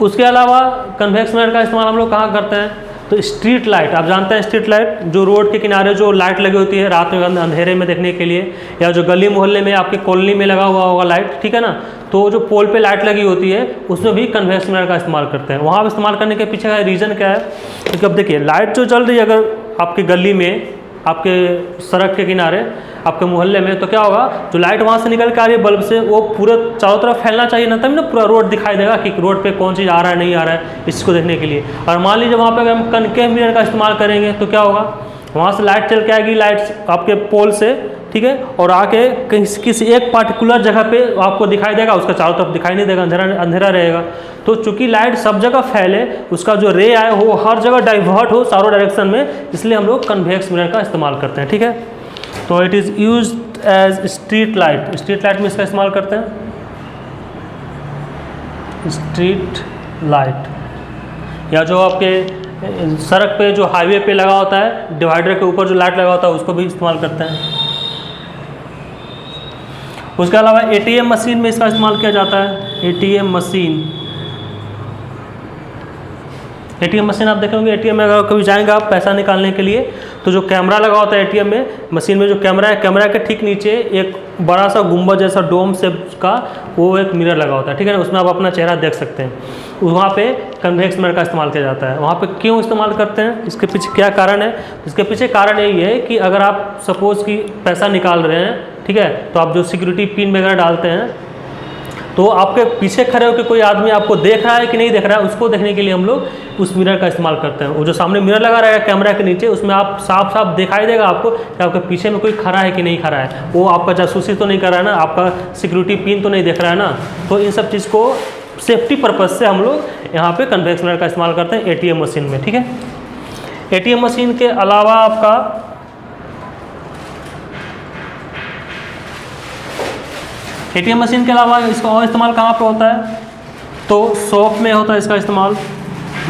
उसके अलावा कन्वेक्स मिरर का इस्तेमाल हम लोग कहाँ करते हैं, तो स्ट्रीट लाइट, आप जानते हैं स्ट्रीट लाइट जो रोड के किनारे जो लाइट लगी होती है रात में अंधेरे में देखने के लिए, या जो गली मोहल्ले में आपके कॉलोनी में लगा हुआ होगा लाइट, ठीक है ना, तो जो पोल पे लाइट लगी होती है उसमें भी कन्वेक्स मिरर का इस्तेमाल करते हैं। वहाँ इस्तेमाल करने के पीछे का रीज़न क्या है, क्योंकि अब देखिए लाइट जो जल रही है अगर आपकी गली में, आपके सड़क के किनारे, आपके मोहल्ले में, तो क्या होगा, जो लाइट वहाँ से निकल के आ रही है बल्ब से वो पूरे चारों तरफ फैलना चाहिए ना, तभी ना पूरा रोड दिखाई देगा कि रोड पे कौन चीज़ आ रहा है नहीं आ रहा है, इसको देखने के लिए। और मान लीजिए वहाँ पे अगर हम कनकेव मिरर का इस्तेमाल करेंगे तो क्या होगा, वहाँ से लाइट चल के आएगी, लाइट आपके पोल से, ठीक है, और आके किसी एक पार्टिकुलर जगह पे आपको दिखाई देगा, उसका चारों तरफ दिखाई नहीं देगा, अंधेरा रहेगा। तो चूंकि लाइट सब जगह फैले, उसका जो रे आए वो हर जगह डाइवर्ट हो चारों डायरेक्शन में, इसलिए हम लोग कन्वेक्स मिरर का इस्तेमाल करते हैं, ठीक है। तो it is used as street light, street light में इसका इस्तेमाल करते हैं, स्ट्रीट लाइट, या जो आपके सड़क पे जो हाईवे पे लगा होता है, डिवाइडर के ऊपर जो लाइट लगा होता है उसको भी इस्तेमाल करते हैं। उसके अलावा एटीएम मशीन में इसका इस्तेमाल किया जाता है। एटीएम मशीन आप देखेंगे, एटीएम में अगर कभी जाएंगे आप पैसा निकालने के लिए, तो जो कैमरा लगा होता है एटीएम में, मशीन में जो कैमरा है, कैमरा के ठीक नीचे एक बड़ा सा गुंबद जैसा डोम से का वो एक मिरर लगा होता है, ठीक है ना, उसमें आप अपना चेहरा देख सकते हैं। वहाँ पे कन्वेक्स मिरर का इस्तेमाल किया जाता है। वहाँ पे क्यों इस्तेमाल करते हैं, इसके पीछे क्या कारण है, इसके पीछे कारण यही है कि अगर आप सपोज़ कि पैसा निकाल रहे हैं, ठीक है, तो आप जो सिक्योरिटी पिन वगैरह डालते हैं, तो आपके पीछे खड़े होकर कोई आदमी आपको देख रहा है कि नहीं देख रहा है, उसको देखने के लिए हम लोग उस मिरर का इस्तेमाल करते हैं। वो जो सामने मिरर लगा रहेगा कैमरा के नीचे, उसमें आप साफ साफ दिखाई देगा आपको कि आपके पीछे में कोई खड़ा है कि नहीं खड़ा है, वो आपका जासूसी तो नहीं कर रहा है ना, आपका सिक्योरिटी पिन तो नहीं देख रहा है ना। तो इन सब चीज़ को सेफ्टी पर्पज़ से हम लोग यहाँ पे कन्वेक्स मिरर का इस्तेमाल करते हैं एटीएम मशीन में, ठीक है। एटीएम मशीन के अलावा आपका एटीएम मशीन के अलावा इसका और इस्तेमाल कहाँ पे होता है, तो शॉप में होता है इसका इस्तेमाल,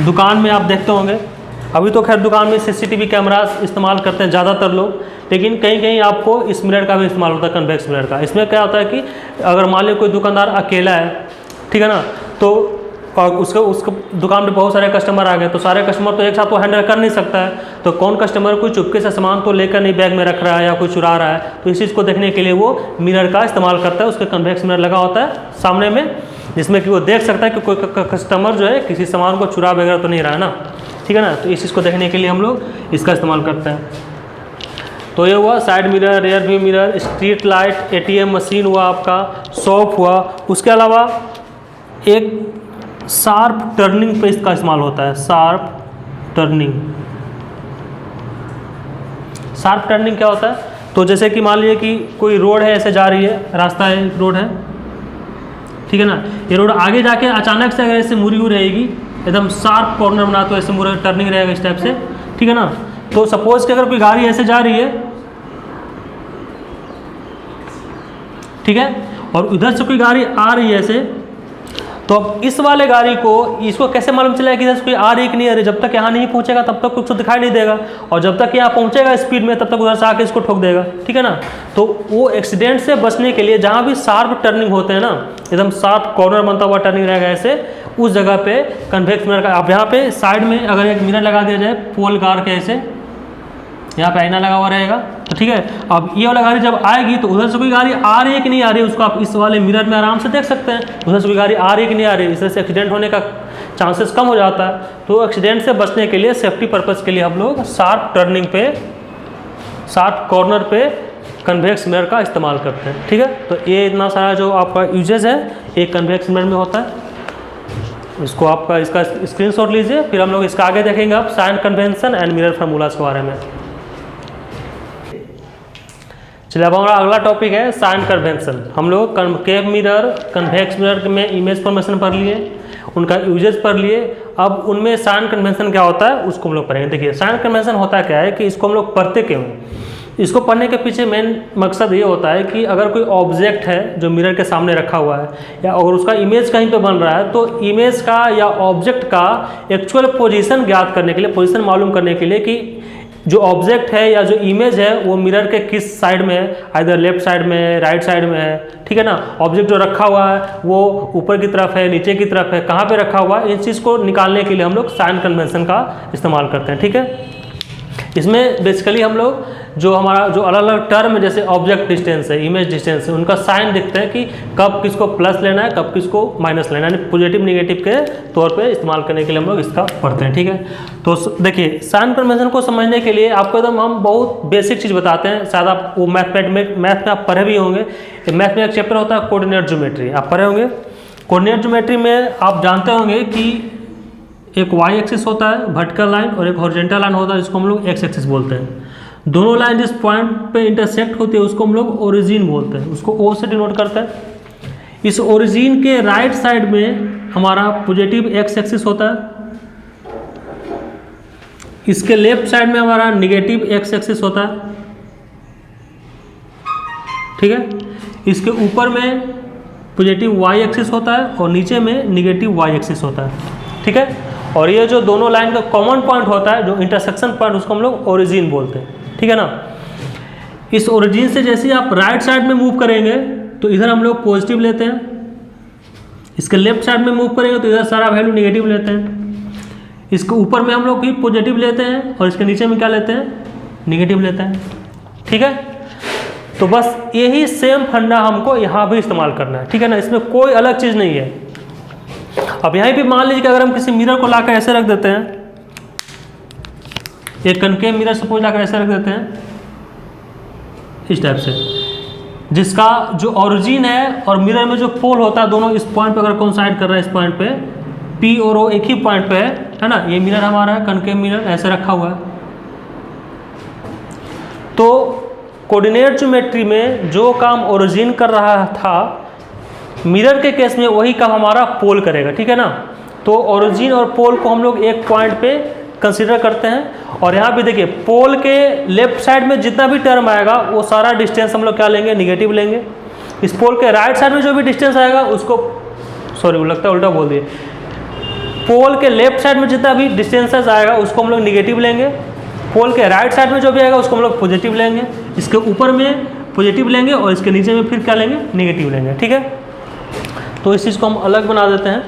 दुकान में आप देखते होंगे। अभी तो खैर दुकान में सीसीटीवी कैमरास इस्तेमाल करते हैं ज़्यादातर लोग, लेकिन कहीं कहीं आपको इस मिरर का भी इस्तेमाल होता है, कन्वेक्स मिरर का। इसमें क्या होता है कि अगर मान लीजिए कोई दुकानदार अकेला है, ठीक है ना, तो और उसके दुकान पे बहुत सारे कस्टमर आ गए, तो सारे कस्टमर तो एक साथ वो हैंडल कर नहीं सकता है, तो कौन कस्टमर कोई चुपके से सामान तो लेकर नहीं बैग में रख रहा है या कोई चुरा रहा है, तो इस चीज़ को देखने के लिए वो मिरर का इस्तेमाल करता है। उसके कन्वेक्स मिरर लगा होता है सामने में, जिसमें कि वो देख सकता है कि कोई कस्टमर जो है किसी सामान को चुरा वगैरह तो नहीं रहा है ना, ठीक है ना। तो इस चीज़ को देखने के लिए हम लोग इसका इस्तेमाल करते हैं। तो ये हुआ side mirror, rear view mirror, street light, ATM machine हुआ आपका, शॉप हुआ। उसके अलावा एक शार्प टर्निंग पे इसका इस्तेमाल होता है, शार्प टर्निंग। शार्प टर्निंग क्या होता है, तो जैसे कि मान लीजिए कि कोई रोड है, ऐसे जा रही है, रास्ता है, रोड है, ठीक है ना, ये रोड आगे जाके अचानक से अगर ऐसे मुड़ी हुई रहेगी, एकदम शार्प कॉर्नर बना, तो ऐसे मुड़ा टर्निंग रहेगा इस टाइप से, ठीक है ना। तो सपोज कि अगर कोई गाड़ी ऐसे जा रही है, ठीक है, और उधर से कोई गाड़ी आ रही है ऐसे, तो अब इस वाले गाड़ी को इसको कैसे मालूम चलेगा कि इधर कोई आ रही कि नहीं आ रही? जब तक यहाँ नहीं पहुँचेगा तब तक कुछ दिखाई नहीं देगा, और जब तक यहाँ पहुँचेगा स्पीड में तब तक उधर से आके इसको ठोक देगा, ठीक है ना। तो वो एक्सीडेंट से बचने के लिए जहाँ भी शार्प टर्निंग होते हैं ना, एकदम शार्प कॉर्नर बनता हुआ टर्निंग रहेगा ऐसे, उस जगह पे कन्वेक्स मिरर का, अब यहाँ पे साइड में अगर एक मिरर लगा दिया जाए पोल कार के ऐसे, यहाँ पे आईना लगा हुआ रहेगा, तो ठीक है। अब ये वाला गाड़ी जब आएगी तो उधर से कोई गाड़ी आ रही है कि नहीं आ रही है उसको आप इस वाले मिरर में आराम से देख सकते हैं, उधर से कोई गाड़ी आ रही है कि नहीं आ रही है। इस तरह से एक्सीडेंट होने का चांसेस कम हो जाता है। तो एक्सीडेंट से बचने के लिए, सेफ्टी पर्पज़ के लिए हम लोग शार्प टर्निंग पे, शार्प कॉर्नर पे कन्वेक्स मिरर का इस्तेमाल करते हैं, ठीक है। तो ये इतना सारा जो आपका यूजेज है एक कन्वेक्स मिरर में होता है। इसको आपका इसका स्क्रीनशॉट लीजिए, फिर हम लोग इसका आगे देखेंगे आप sign convention and mirror formulas के बारे में। चलिए अब हमारा अगला टॉपिक है साइन कन्वेंशन। हम लोग कनकेव मिरर, कन्वेक्स मिरर में इमेज फॉर्मेशन पढ़ लिए, उनका यूजेज पढ़ लिए। अब उनमें साइन कन्वेंशन क्या होता है उसको हम लोग पढ़ेंगे। देखिए साइन कन्वेंशन होता क्या है कि इसको हम लोग पढ़ते क्यों हैं। इसको पढ़ने के पीछे मेन मकसद ये होता है कि अगर कोई ऑब्जेक्ट है जो मिरर के सामने रखा हुआ है, या अगर उसका इमेज कहीं पे बन रहा है, तो इमेज का या ऑब्जेक्ट का एक्चुअल पोजीशन ज्ञात करने के लिए, पोजीशन मालूम करने के लिए कि जो ऑब्जेक्ट है या जो इमेज है वो मिरर के किस साइड में है, आइदर लेफ्ट साइड में, राइट साइड में है, ठीक है ना। ऑब्जेक्ट जो रखा हुआ है वो ऊपर की तरफ है, नीचे की तरफ है, कहाँ पे रखा हुआ है, इन चीज़ को निकालने के लिए हम लोग साइन कन्वेंशन का इस्तेमाल करते हैं, ठीक है। इसमें बेसिकली हम लोग जो हमारा जो अलग अलग टर्म जैसे ऑब्जेक्ट डिस्टेंस है, इमेज डिस्टेंस है, उनका साइन दिखते हैं कि कब किसको प्लस लेना है, कब किसको माइनस लेना है, यानी पॉजिटिव निगेटिव के तौर पे इस्तेमाल करने के लिए हम लोग इसका पढ़ते हैं, ठीक है। तो देखिए साइन कन्वेंशन को समझने के लिए आपको एकदम हम बहुत बेसिक चीज़ बताते हैं। शायद आप वो मैथ में आप पढ़े भी होंगे। मैथ में एक चैप्टर होता है कोऑर्डिनेट ज्योमेट्री, आप पढ़े होंगे। कोऑर्डिनेट ज्योमेट्री में आप जानते होंगे कि एक वाई एक्सिस होता है वर्टिकल लाइन, और एक हॉरिजॉन्टल लाइन होता है जिसको हम लोग एक्स एक्सिस बोलते हैं। दोनों लाइन जिस पॉइंट पे इंटरसेक्ट होती है उसको हम लोग ओरिजिन बोलते हैं, उसको ओ से डिनोट करते हैं। इस ओरिजिन के राइट साइड में हमारा पॉजिटिव एक्स एक्सिस होता है, इसके लेफ्ट साइड में हमारा निगेटिव एक्स एक्सिस होता है, ठीक है। इसके ऊपर में पॉजिटिव वाई एक्सिस होता है और नीचे में निगेटिव वाई एक्सिस होता है, ठीक है। और ये जो दोनों लाइन का कॉमन पॉइंट होता है, जो इंटरसेक्शन पॉइंट, उसको हम लोग ओरिजिन बोलते हैं, ठीक है ना। इस ओरिजिन से जैसे ही आप राइट साइड में मूव करेंगे तो इधर हम लोग पॉजिटिव लेते हैं, इसके लेफ्ट साइड में मूव करेंगे तो इधर सारा वैल्यू निगेटिव लेते हैं, इसके ऊपर में हम लोग भी पॉजिटिव लेते हैं और इसके नीचे में क्या लेते हैं, निगेटिव लेते हैं, ठीक है। तो बस यही सेम फंडा हमको यहाँ भी इस्तेमाल करना है, ठीक है ना। इसमें कोई अलग चीज़ नहीं है। अब यहाँ भी मान लीजिए कि अगर हम किसी मिरर को लाकर ऐसे रख देते हैं, एक कनकेव मिरर सपोज लाकर ऐसे रख देते हैं इस टाइप से, जिसका जो ओरिजिन है और मिरर में जो पोल होता है दोनों इस पॉइंट पे अगर कोइंसाइड कर रहा है, इस पॉइंट पे पी और ओ एक ही पॉइंट पे है ना। ये मिरर हमारा है, कनकेव मिरर ऐसे रखा हुआ है। तो कोऑर्डिनेट ज्योमेट्री में जो काम ओरिजिन कर रहा था, मिरर के केस में वही काम हमारा पोल करेगा, ठीक है ना। तो ओरिजिन और पोल को हम लोग एक पॉइंट पे कंसीडर करते हैं। और यहाँ पे देखिए पोल के लेफ्ट साइड में जितना भी टर्म आएगा वो सारा डिस्टेंस हम लोग क्या लेंगे, निगेटिव लेंगे। इस पोल के राइट साइड में जो भी डिस्टेंस आएगा उसको, सॉरी वो लगता है उल्टा बोल दिए, पोल के लेफ्ट साइड में जितना भी डिस्टेंसेस आएगा उसको हम लोग निगेटिव लेंगे। पोल के राइट साइड में जो भी आएगा उसको हम लोग पॉजिटिव लेंगे। इसके ऊपर में पॉजिटिव लेंगे और इसके नीचे में फिर क्या लेंगे, निगेटिव लेंगे, ठीक है। तो इस चीज़ को हम अलग बना देते हैं।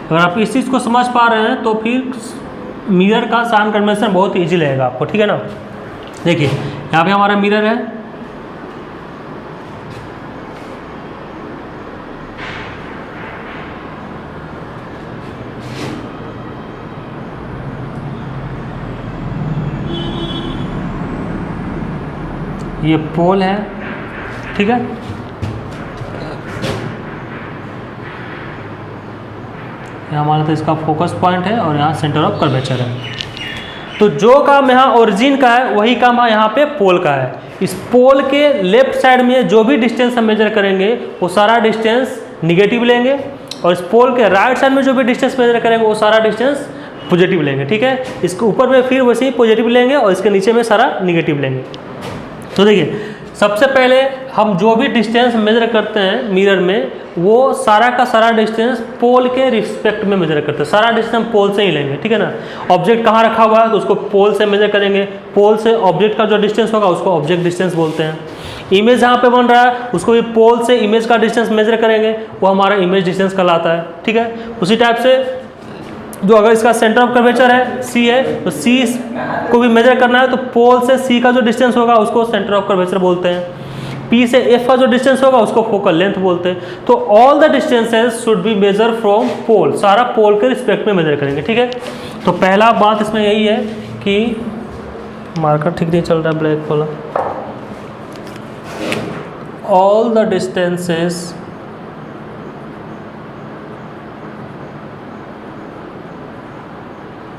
अगर आप इस चीज़ को समझ पा रहे हैं तो फिर मिरर का साइन कन्वेंशन बहुत इजी रहेगा आपको, ठीक है ना। देखिए यहाँ पे हमारा मिरर है, ये पोल है, ठीक है। यहाँ मान लेते हैं इसका फोकस पॉइंट है और यहाँ सेंटर ऑफ कर्वेचर है। तो जो काम यहाँ ओरिजिन का है वही काम यहाँ पे पोल का है। इस पोल के लेफ्ट साइड में जो भी डिस्टेंस हम मेजर करेंगे वो सारा डिस्टेंस निगेटिव लेंगे, और इस पोल के राइट साइड में जो भी डिस्टेंस मेजर करेंगे वो सारा डिस्टेंस पॉजिटिव लेंगे। ठीक है, इसके ऊपर में फिर वैसे ही पॉजिटिव लेंगे और इसके नीचे में सारा निगेटिव लेंगे। तो देखिए सबसे पहले हम जो भी डिस्टेंस मेजर करते हैं मिरर में वो सारा का सारा डिस्टेंस पोल के रिस्पेक्ट में मेजर करते हैं। सारा डिस्टेंस हम पोल से ही लेंगे, ठीक है ना। ऑब्जेक्ट कहाँ रखा हुआ है तो उसको पोल से मेजर करेंगे। पोल से ऑब्जेक्ट का जो डिस्टेंस होगा उसको ऑब्जेक्ट डिस्टेंस बोलते हैं। इमेज जहाँ पे बन रहा है उसको भी पोल से इमेज का डिस्टेंस मेजर करेंगे, वो हमारा इमेज डिस्टेंस कहलाता है। ठीक है, उसी टाइप से जो अगर इसका सेंटर ऑफ कर्वेचर है सी है तो सी को भी मेजर करना है तो पोल से सी का जो डिस्टेंस होगा उसको सेंटर ऑफ कर्वेचर बोलते हैं। पी से एफ का जो डिस्टेंस होगा उसको फोकल लेंथ बोलते हैं। तो all the distances should be measure from pole, सारा पोल के रिस्पेक्ट में मेजर करेंगे। ठीक है, तो पहला बात इसमें यही है कि मार्कर ठीक नहीं चल रहा है ब्लैक वाला। All the distances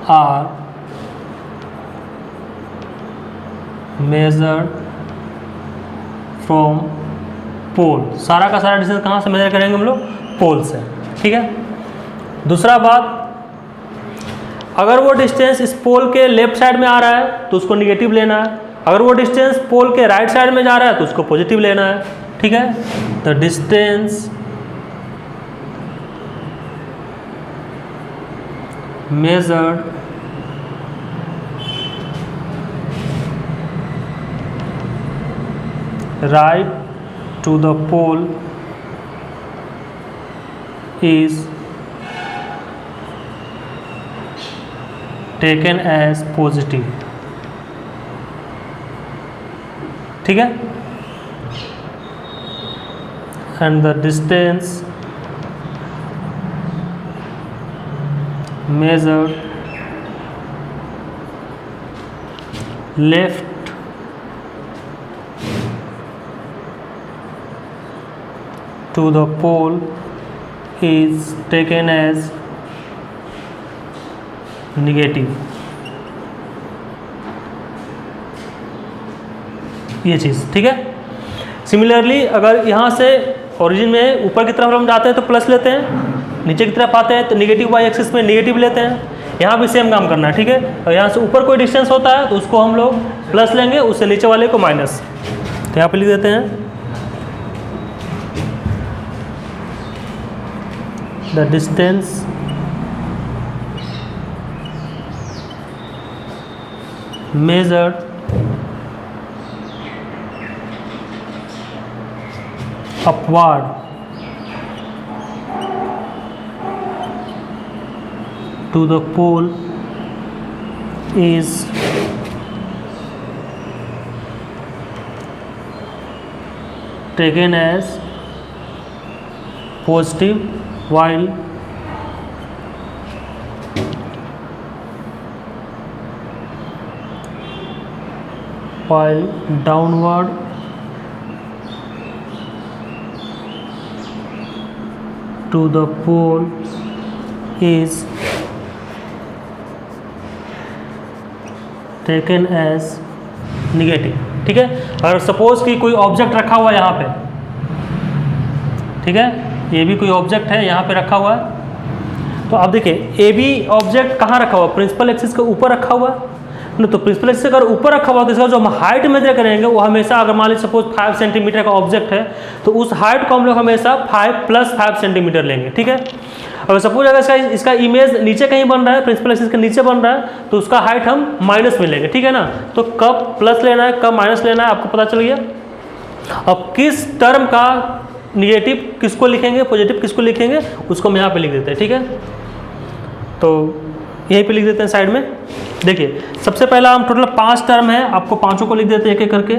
are measured from pole, सारा का सारा डिस्टेंस कहाँ से मेजर करेंगे हम लोग, पोल से। ठीक है, दूसरा बात, अगर वो डिस्टेंस इस पोल के लेफ्ट साइड में आ रहा है तो उसको निगेटिव लेना है, अगर वो डिस्टेंस पोल के राइट साइड में जा रहा है तो उसको पॉजिटिव लेना है। ठीक है, the distance measured right to the pole is taken as positive। ठीक है, and the distance measured left to the pole is taken as negative। ये चीज़ ठीक है। सिमिलरली अगर यहाँ से ओरिजिन में ऊपर की तरफ हम जाते हैं तो प्लस लेते हैं, नीचे की तरफ आते हैं तो निगेटिव वाई एक्सिस में निगेटिव लेते हैं। यहाँ भी सेम काम करना है। ठीक है, और यहाँ से ऊपर कोई डिस्टेंस होता है तो उसको हम लोग प्लस लेंगे, उससे नीचे वाले को माइनस। तो यहाँ पे लिख देते हैं the distance measured upward to the pole is taken as positive, while downward to the pole is taken as negative। ठीक है, अगर सपोज कि कोई ऑब्जेक्ट रखा हुआ है यहाँ पे, ठीक है, ये भी कोई ऑब्जेक्ट है यहाँ पे रखा हुआ है, तो आप देखिए ए बी ऑब्जेक्ट कहाँ रखा हुआ, प्रिंसिपल एक्सिस के ऊपर रखा हुआ है ना। तो प्रिंसिपल एक्सिस अगर ऊपर रखा हुआ तो इसका जो हम हाइट मेजर करेंगे वो हमेशा, अगर मान लीजिए सपोज 5 सेंटीमीटर का ऑब्जेक्ट है तो उस हाइट को हम लोग हमेशा 5 + 5 सेंटीमीटर लेंगे। ठीक है, अगर सपोज अगर इसका इमेज नीचे कहीं बन रहा है, प्रिंसिपल एक्सिस के नीचे बन रहा है, तो उसका हाइट हम माइनस में लेंगे। ठीक है ना, तो कब प्लस लेना है कब माइनस लेना है आपको पता चल गया। अब किस टर्म का निगेटिव किसको लिखेंगे, पॉजिटिव किसको लिखेंगे, उसको हम यहाँ पे लिख देते हैं। ठीक है, तो यहीं पे लिख देते हैं साइड में। देखिए सबसे पहला हम टोटल 5 टर्म है, आपको पांचों को लिख देते हैं एक एक करके।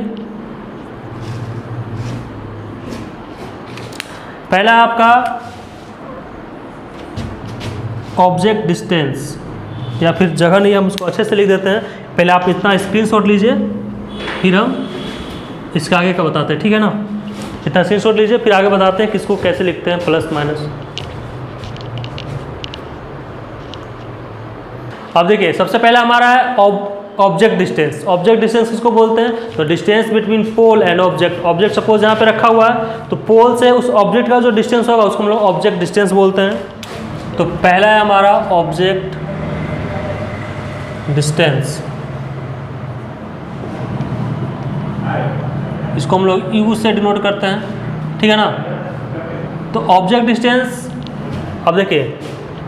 पहला आपका ऑब्जेक्ट डिस्टेंस, या फिर जगह नहीं, हम उसको अच्छे से लिख देते हैं। पहले आप इतना स्क्रीनशॉट लीजिए, फिर हम इसके आगे का बताते हैं। ठीक है ना, इतना स्क्रीनशॉट लीजिए फिर आगे बताते हैं किसको कैसे लिखते हैं, प्लस माइनस। अब देखिए सबसे पहले हमारा है ऑब्जेक्ट डिस्टेंस। ऑब्जेक्ट डिस्टेंस किसको बोलते हैं? तो distance between pole and object. Object suppose यहाँ पे रखा हुआ है, तो पोल से उस ऑब्जेक्ट का जो डिस्टेंस होगा उसको हम लोग ऑब्जेक्ट डिस्टेंस बोलते हैं। तो पहला है हमारा ऑब्जेक्ट डिस्टेंस, इसको हम लोग यू से डिनोट करते हैं, ठीक है ना। तो ऑब्जेक्ट डिस्टेंस, अब देखिए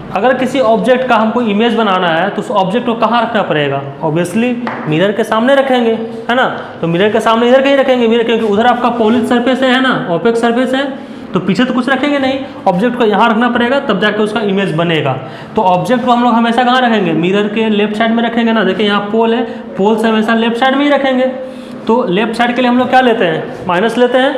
अगर किसी ऑब्जेक्ट का हमको इमेज बनाना है तो उस ऑब्जेक्ट को कहाँ रखना पड़ेगा? ऑब्वियसली मिरर के सामने रखेंगे, है ना। तो मिरर के सामने इधर कहीं रखेंगे, मिरर क्योंकि उधर आपका पॉलिश सरफेस है ना, ओपेक सरफेस है, तो पीछे तो कुछ रखेंगे नहीं, ऑब्जेक्ट को यहाँ रखना पड़ेगा तब जाके उसका इमेज बनेगा। तो ऑब्जेक्ट को हम लोग हमेशा कहाँ रखेंगे? मिरर के लेफ्ट साइड में रखेंगे ना। देखिए यहाँ पोल है, पोल से हमेशा लेफ्ट साइड में ही रखेंगे। तो लेफ्ट साइड के लिए हम लोग क्या लेते हैं? माइनस लेते हैं।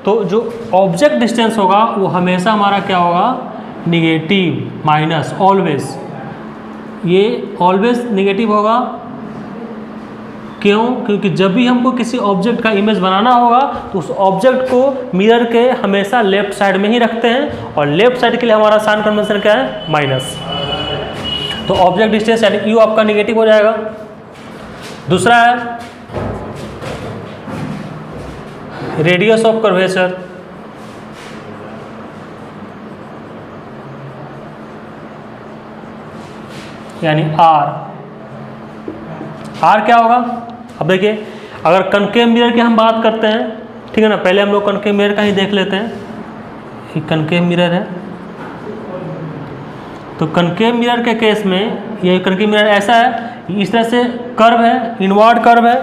तो जो ऑब्जेक्ट डिस्टेंस होगा वो हमेशा हमारा क्या होगा? Negative, minus, always. ये ऑलवेज निगेटिव होगा। क्यों? क्योंकि जब भी हमको किसी ऑब्जेक्ट का इमेज बनाना होगा तो उस ऑब्जेक्ट को मिरर के हमेशा लेफ्ट साइड में ही रखते हैं, और लेफ्ट साइड के लिए हमारा साइन कन्वेंशन क्या है? माइनस। तो ऑब्जेक्ट डिस्टेंस यानी यू आपका निगेटिव हो जाएगा। दूसरा है रेडियस ऑफ कर्वेचर। यानी आर। आर क्या होगा? अब देखिए अगर कनकेव मिरर की हम बात करते हैं, ठीक है ना, पहले हम लोग कनकेव मिरर का ही देख लेते हैं। ये कनकेव मिरर है, तो कनकेव मिरर के केस में ये कनकेव मिरर ऐसा है, इस तरह से कर्व है, इनवर्ड कर्व है।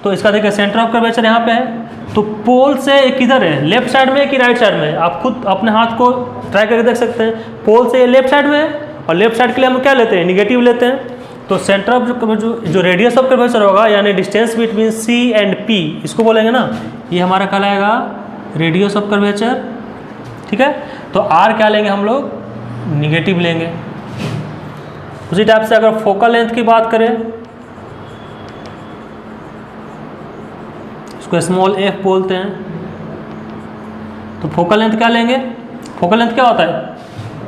तो इसका देखिए सेंटर ऑफ कर्वेचर यहाँ पे है। तो पोल से किधर है? लेफ्ट साइड में कि राइट साइड में? आप खुद अपने हाथ को ट्राई करके देख सकते हैं। पोल से लेफ्ट साइड में है, और लेफ्ट साइड के लिए हम क्या लेते हैं? निगेटिव लेते हैं। तो सेंटर ऑफ जो रेडियस ऑफ कर्वेचर होगा यानी distance between C and P, इसको बोलेंगे ना, ये हमारा कहलाएगा रेडियस ऑफ कर्वेचर, ठीक है। तो आर क्या लेंगे हम लोग? निगेटिव लेंगे। उसी टाइप से अगर फोकल लेंथ की बात करें, इसको स्मॉल एफ बोलते हैं। तो फोकल लेंथ क्या लेंगे? फोकल लेंथ क्या होता है?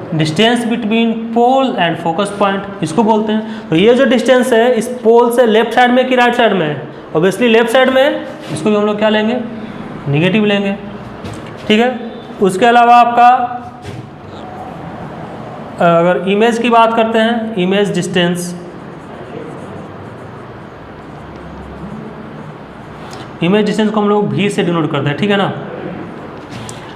Distance between pole and focus point, इसको बोलते हैं। तो ये जो डिस्टेंस है इस पोल से लेफ्ट साइड में कि राइट साइड में है? ऑब्वियसली लेफ्ट साइड में है, इसको भी हम लोग क्या लेंगे? निगेटिव लेंगे, ठीक है। उसके अलावा आपका अगर इमेज की बात करते हैं, इमेज डिस्टेंस, इमेज डिस्टेंस को हम लोग भी से डिनोट करते हैं, ठीक है ना।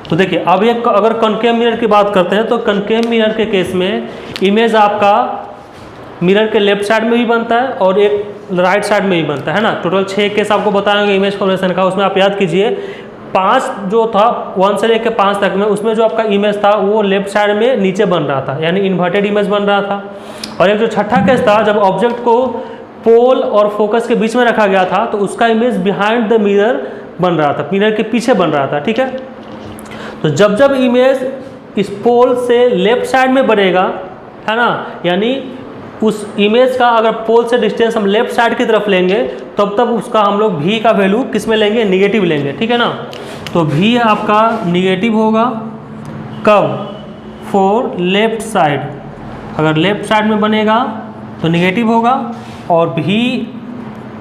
तो देखिए अब एक अगर कनकेव मिरर की बात करते हैं तो कनकेव मिरर के केस में इमेज आपका मिरर के लेफ्ट साइड में भी बनता है और एक राइट साइड में भी बनता है ना। टोटल 6 केस आपको बताएंगे इमेज फॉर्मेशन का, उसमें आप याद कीजिए 5 जो था 1 से लेकर 5 तक में, उसमें जो आपका इमेज था वो लेफ्ट साइड में नीचे बन रहा था, यानी इन्वर्टेड इमेज बन रहा था। और एक जो छठा केस था जब ऑब्जेक्ट को पोल और फोकस के बीच में रखा गया था तो उसका इमेज बिहाइंड द मिरर बन रहा था, मिरर के पीछे बन रहा था, ठीक है। तो जब जब इमेज इस पोल से लेफ्ट साइड में बनेगा, है ना, यानी उस इमेज का अगर पोल से डिस्टेंस हम लेफ्ट साइड की तरफ लेंगे तब तब उसका हम लोग भी का वैल्यू किस में लेंगे? निगेटिव लेंगे, ठीक है ना। तो भी आपका निगेटिव होगा कब? For left side. अगर लेफ्ट साइड में बनेगा तो निगेटिव होगा, और भी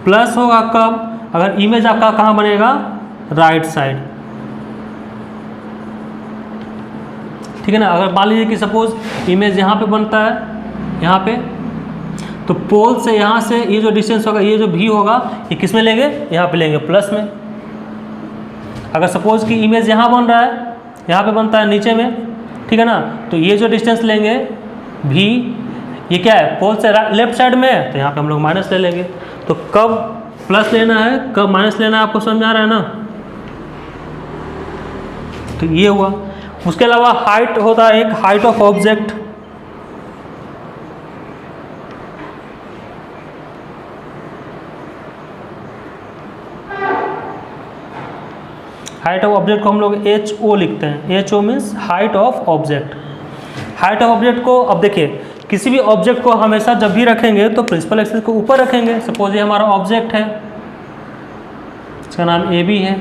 प्लस होगा कब? अगर इमेज आपका कहाँ बनेगा? राइट साइड, ठीक है ना। अगर मान लीजिए कि सपोज इमेज यहाँ पे बनता है, यहाँ पे, तो पोल से यहाँ से ये जो डिस्टेंस होगा, ये जो भी होगा, ये किस में लेंगे? यहाँ पे लेंगे, प्लस में। अगर सपोज कि इमेज यहाँ बन रहा है, यहाँ पे बनता है नीचे में, ठीक है ना, तो ये जो डिस्टेंस लेंगे भी, ये क्या है? पोल से लेफ्ट साइड में है, तो यहाँ पे हम लोग माइनस ले लेंगे। तो कब प्लस लेना है, कब माइनस लेना है, आपको समझ आ रहा है ना। तो ये हुआ। उसके अलावा हाइट होता है एक, height of object. Height of object को हम लोग HO लिखते हैं। HO means height of object. Height of object को, अब देखिए किसी भी ऑब्जेक्ट को हमेशा जब भी रखेंगे तो प्रिंसिपल एक्सिस को ऊपर रखेंगे। सपोज ये हमारा ऑब्जेक्ट है, इसका नाम AB है,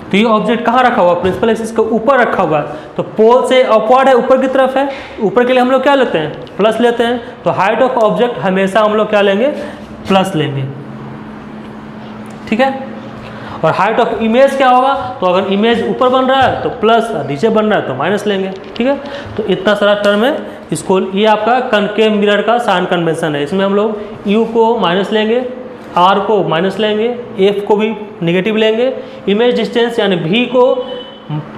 तो ये ऑब्जेक्ट कहाँ रखा हुआ है? प्रिंसिपल एक्सिस के ऊपर रखा हुआ है। तो पोल से अपवर्ड है, ऊपर की तरफ है, ऊपर के लिए हम लोग क्या लेते हैं? प्लस लेते हैं। तो हाइट ऑफ ऑब्जेक्ट हमेशा हम लोग क्या लेंगे? प्लस लेंगे, ठीक है। और हाइट ऑफ इमेज क्या होगा? तो अगर इमेज ऊपर बन रहा है तो प्लस, नीचे बन रहा है तो माइनस लेंगे, ठीक है। तो इतना सारा टर्म है इसको, ये आपका कनकेव मिरर का साइन कन्वेंशन है। इसमें हम लोग यू को माइनस लेंगे, आर को माइनस लेंगे, एफ को भी निगेटिव लेंगे, इमेज डिस्टेंस यानी भी को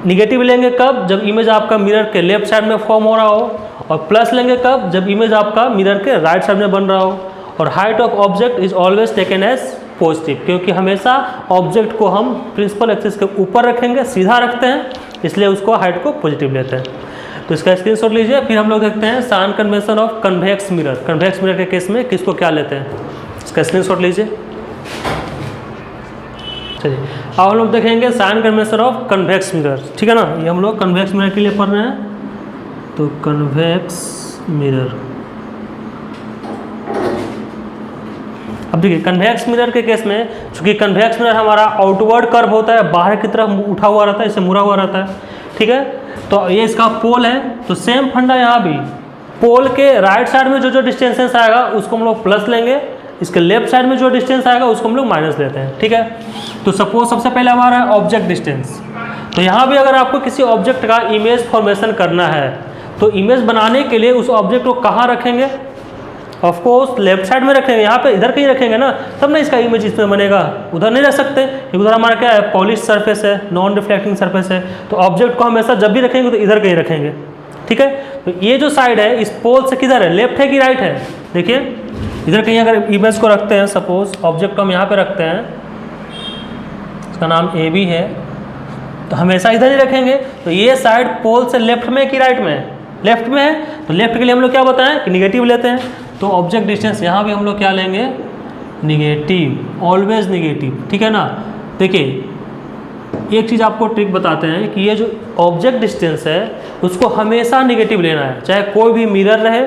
निगेटिव लेंगे कब? जब इमेज आपका मिरर के लेफ्ट साइड में फॉर्म हो रहा हो, और प्लस लेंगे कब? जब इमेज आपका मिरर के राइट साइड में बन रहा हो। और height of object is always taken as positive, क्योंकि हमेशा ऑब्जेक्ट को हम प्रिंसिपल एक्सिस के ऊपर रखेंगे, सीधा रखते हैं, इसलिए उसको हाइट को पॉजिटिव लेते हैं। तो इसका स्क्रीनशॉट लीजिए। फिर हम लोग देखते हैं sign convention of convex mirror. Convex mirror के केस में किसको क्या लेते हैं, इसका स्क्रीनशॉट लीजिए। चलिए अब हम लोग देखेंगे sign convention of convex mirror, ठीक है ना। ये हम लोग कन्वेक्स मिरर के लिए पढ़ रहे हैं। तो कन्वेक्स मिरर, अब देखिए कन्वेक्स मिरर के केस में, चूंकि कन्वेक्स मिरर हमारा आउटवर्ड कर्व होता है, बाहर की तरफ उठा हुआ रहता है, इसे मुड़ा हुआ रहता है, ठीक है। तो ये इसका पोल है। तो सेम फंडा यहाँ भी, पोल के राइट साइड में जो जो डिस्टेंसेस आएगा उसको हम लोग प्लस लेंगे, इसके लेफ्ट साइड में जो डिस्टेंस आएगा उसको हम लोग माइनस लेते हैं, ठीक है। तो सपोज सबसे पहले हमारा है ऑब्जेक्ट डिस्टेंस। तो यहाँ भी अगर आपको किसी ऑब्जेक्ट का इमेज फॉर्मेशन करना है तो इमेज बनाने के लिए उस ऑब्जेक्ट को कहाँ रखेंगे? ऑफ कोर्स लेफ्ट साइड में रखेंगे, यहाँ पे इधर कहीं रखेंगे ना, तब ना इसका इमेज इसमें बनेगा। उधर नहीं रख सकते क्योंकि उधर हमारा क्या है? पॉलिश सरफेस है, नॉन रिफ्लेक्टिंग सरफेस है। तो ऑब्जेक्ट को हमेशा जब भी रखेंगे तो इधर कहीं रखेंगे, ठीक है। तो ये जो साइड है इस पोल से किधर है? लेफ्ट है कि राइट है? देखिए इधर कहीं अगर इमेज को रखते हैं, सपोज ऑब्जेक्ट को हम यहाँ पे रखते हैं, इसका नाम ए बी है, तो हमेशा इधर ही रखेंगे। तो ये साइड पोल से लेफ्ट में कि राइट में? लेफ्ट में है। तो लेफ्ट के लिए हम लोग क्या बताएं कि निगेटिव लेते हैं। तो ऑब्जेक्ट डिस्टेंस यहाँ भी हम लोग क्या लेंगे? निगेटिव, ऑलवेज निगेटिव, ठीक है ना। देखिए एक चीज़ आपको ट्रिक बताते हैं कि ये जो ऑब्जेक्ट डिस्टेंस है उसको हमेशा निगेटिव लेना है, चाहे कोई भी मिरर रहे,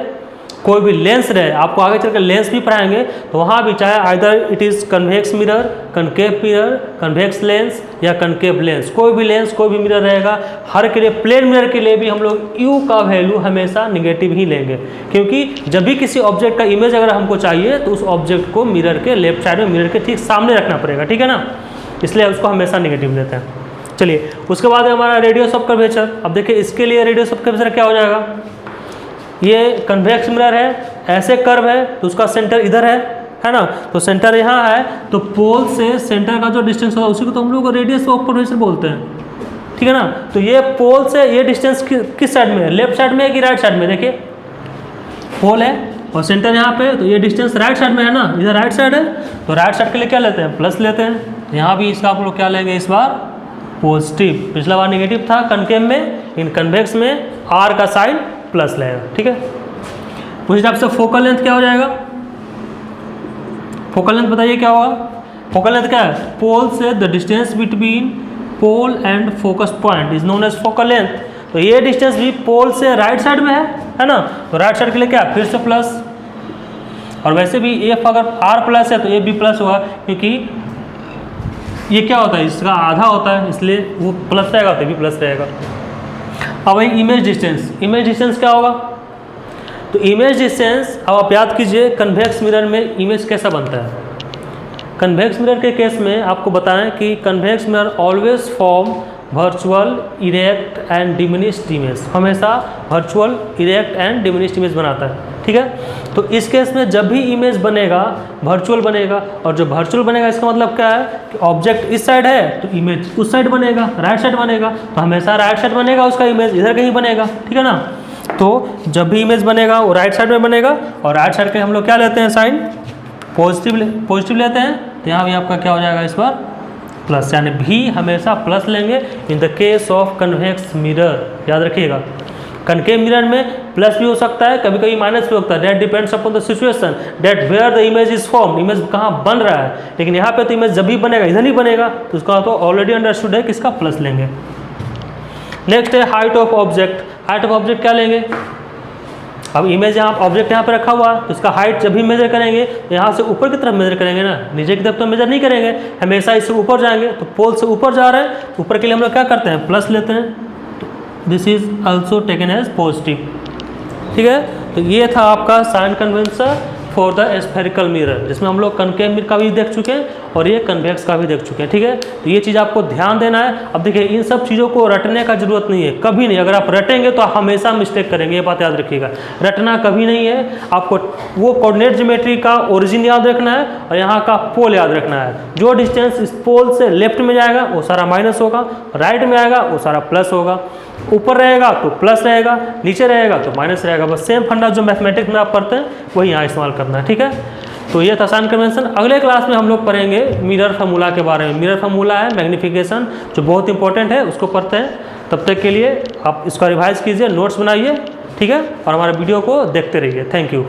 कोई भी लेंस रहे। आपको आगे चलकर लेंस भी पढ़ाएंगे, तो वहाँ भी चाहे either it is convex mirror, concave mirror, convex lens या कनकेव लेंस, कोई भी लेंस, कोई भी मिरर रहेगा, हर के लिए प्लेन मिरर के लिए भी हम लोग यू का वैल्यू हमेशा निगेटिव ही लेंगे, क्योंकि जब भी किसी ऑब्जेक्ट का इमेज अगर हमको चाहिए तो उस ऑब्जेक्ट को मिरर के लेफ्ट साइड में, मिरर के ठीक सामने रखना पड़ेगा, ठीक है ना, इसलिए उसको हमेशा निगेटिव लेते हैं। चलिए उसके बाद है हमारा रेडियस ऑफ कर्वेचर। अब देखिए इसके लिए रेडियस ऑफ कर्वेचर क्या हो जाएगा? ये कन्वेक्स मिरर है, ऐसे कर्व है तो उसका सेंटर इधर है ना। तो सेंटर यहाँ है, तो पोल से सेंटर का जो डिस्टेंस होगा उसी को तो हम लोग रेडियस ऑफ कर्वेचर बोलते हैं, ठीक है ना। तो ये पोल से ये डिस्टेंस किस साइड में है? लेफ्ट साइड में है कि राइट साइड में? देखिए पोल है और सेंटर यहाँ पे, तो ये डिस्टेंस राइट साइड में है ना, इधर राइट साइड है। तो राइट साइड के लिए क्या लेते हैं? प्लस लेते हैं। यहाँ भी इसका आप लोग क्या लेंगे इस बार? पॉजिटिव। पिछला बार निगेटिव था कनकेव में, इन कन्वेक्स में आर का साइन प्लस लेगा, ठीक है। उस हिसाब से फोकल लेंथ क्या हो जाएगा? फोकल लेंथ बताइए क्या होगा? फोकल लेंथ क्या है? पोल से the distance between pole and focus point is known as focal length. तो ये डिस्टेंस भी पोल से राइट साइड में है ना, तो राइट साइड के लिए क्या? फिर से प्लस। और वैसे भी एफ अगर आर प्लस है तो ए बी प्लस होगा, क्योंकि ये क्या होता है? इसका आधा होता है, इसलिए वो प्लस रहेगा तो भी प्लस रहेगा। अब वही इमेज डिस्टेंस, इमेज डिस्टेंस क्या होगा? तो इमेज डिस्टेंस अब आप याद कीजिए कन्वेक्स मिरर में इमेज कैसा बनता है। कन्वेक्स मिरर के केस में आपको बताएं कि convex mirror always form virtual, erect and diminished image, हमेशा virtual, erect and diminished image बनाता है, ठीक है। तो इस केस में जब भी इमेज बनेगा वर्चुअल बनेगा, और जो वर्चुअल बनेगा इसका मतलब क्या है कि ऑब्जेक्ट इस साइड है तो इमेज उस साइड बनेगा, राइट साइड बनेगा, तो हमेशा राइट साइड बनेगा, उसका इमेज इधर कहीं बनेगा, ठीक है ना। तो जब भी इमेज बनेगा वो राइट साइड में बनेगा, और राइट साइड के हम लोग क्या लेते हैं? साइन पॉजिटिव लेते हैं। तो यहाँ भी आपका क्या हो जाएगा इस बार? प्लस, यानी भी हमेशा प्लस लेंगे इन the case of convex mirror, याद रखिएगा। कनकेव मिरर में प्लस भी हो सकता है, कभी कभी माइनस भी होता है, that depends upon the situation, that where the image is form, image कहाँ बन रहा है। लेकिन यहाँ पे तो इमेज जब भी बनेगा इधर नहीं बनेगा, तो उसका तो ऑलरेडी अंडरस्टूड है कि इसका प्लस लेंगे। नेक्स्ट है height of object. Height of object क्या लेंगे? अब इमेज यहाँ ऑब्जेक्ट यहाँ पे रखा हुआ है तो इसका हाइट जब भी मेजर करेंगे तो यहाँ से ऊपर की तरफ मेजर करेंगे ना, नीचे की तरफ तो मेजर नहीं करेंगे, हमेशा इससे ऊपर जाएंगे। तो पोल से ऊपर जा रहे हैं, ऊपर के लिए हम लोग क्या करते हैं, प्लस लेते हैं। This is also taken as positive. ठीक है, तो ये था आपका sign convention for the spherical mirror, जिसमें हम लोग कनकेव मिरर का भी देख चुके हैं और ये कन्वेक्स का भी देख चुके हैं। ठीक है, तो ये चीज़ आपको ध्यान देना है। अब देखिए इन सब चीज़ों को रटने का जरूरत नहीं है, कभी नहीं। अगर आप रटेंगे तो हमेशा मिस्टेक करेंगे, ये बात याद रखिएगा। रटना कभी नहीं है, आपको वो कोऑर्डिनेट ज्योमेट्री का ओरिजिन याद रखना है और यहाँ का पोल याद रखना है। जो डिस्टेंस इस पोल से लेफ्ट में जाएगा वो सारा माइनस होगा, राइट में आएगा वो सारा प्लस होगा, ऊपर रहेगा तो प्लस रहेगा, नीचे रहेगा तो माइनस रहेगा। बस सेम फंडा जो मैथमेटिक्स में आप पढ़ते हैं वही यहाँ इस्तेमाल करना है। ठीक है, तो ये था साइन कन्वेंशन। अगले क्लास में हम लोग पढ़ेंगे मिरर फार्मूला के बारे में। मिरर फार्मूला है मैग्निफिकेशन, जो बहुत इंपॉर्टेंट है, उसको पढ़ते हैं। तब तक के लिए आप इसका रिवाइज कीजिए, नोट्स बनाइए। ठीक है, और हमारे वीडियो को देखते रहिए। Thank you.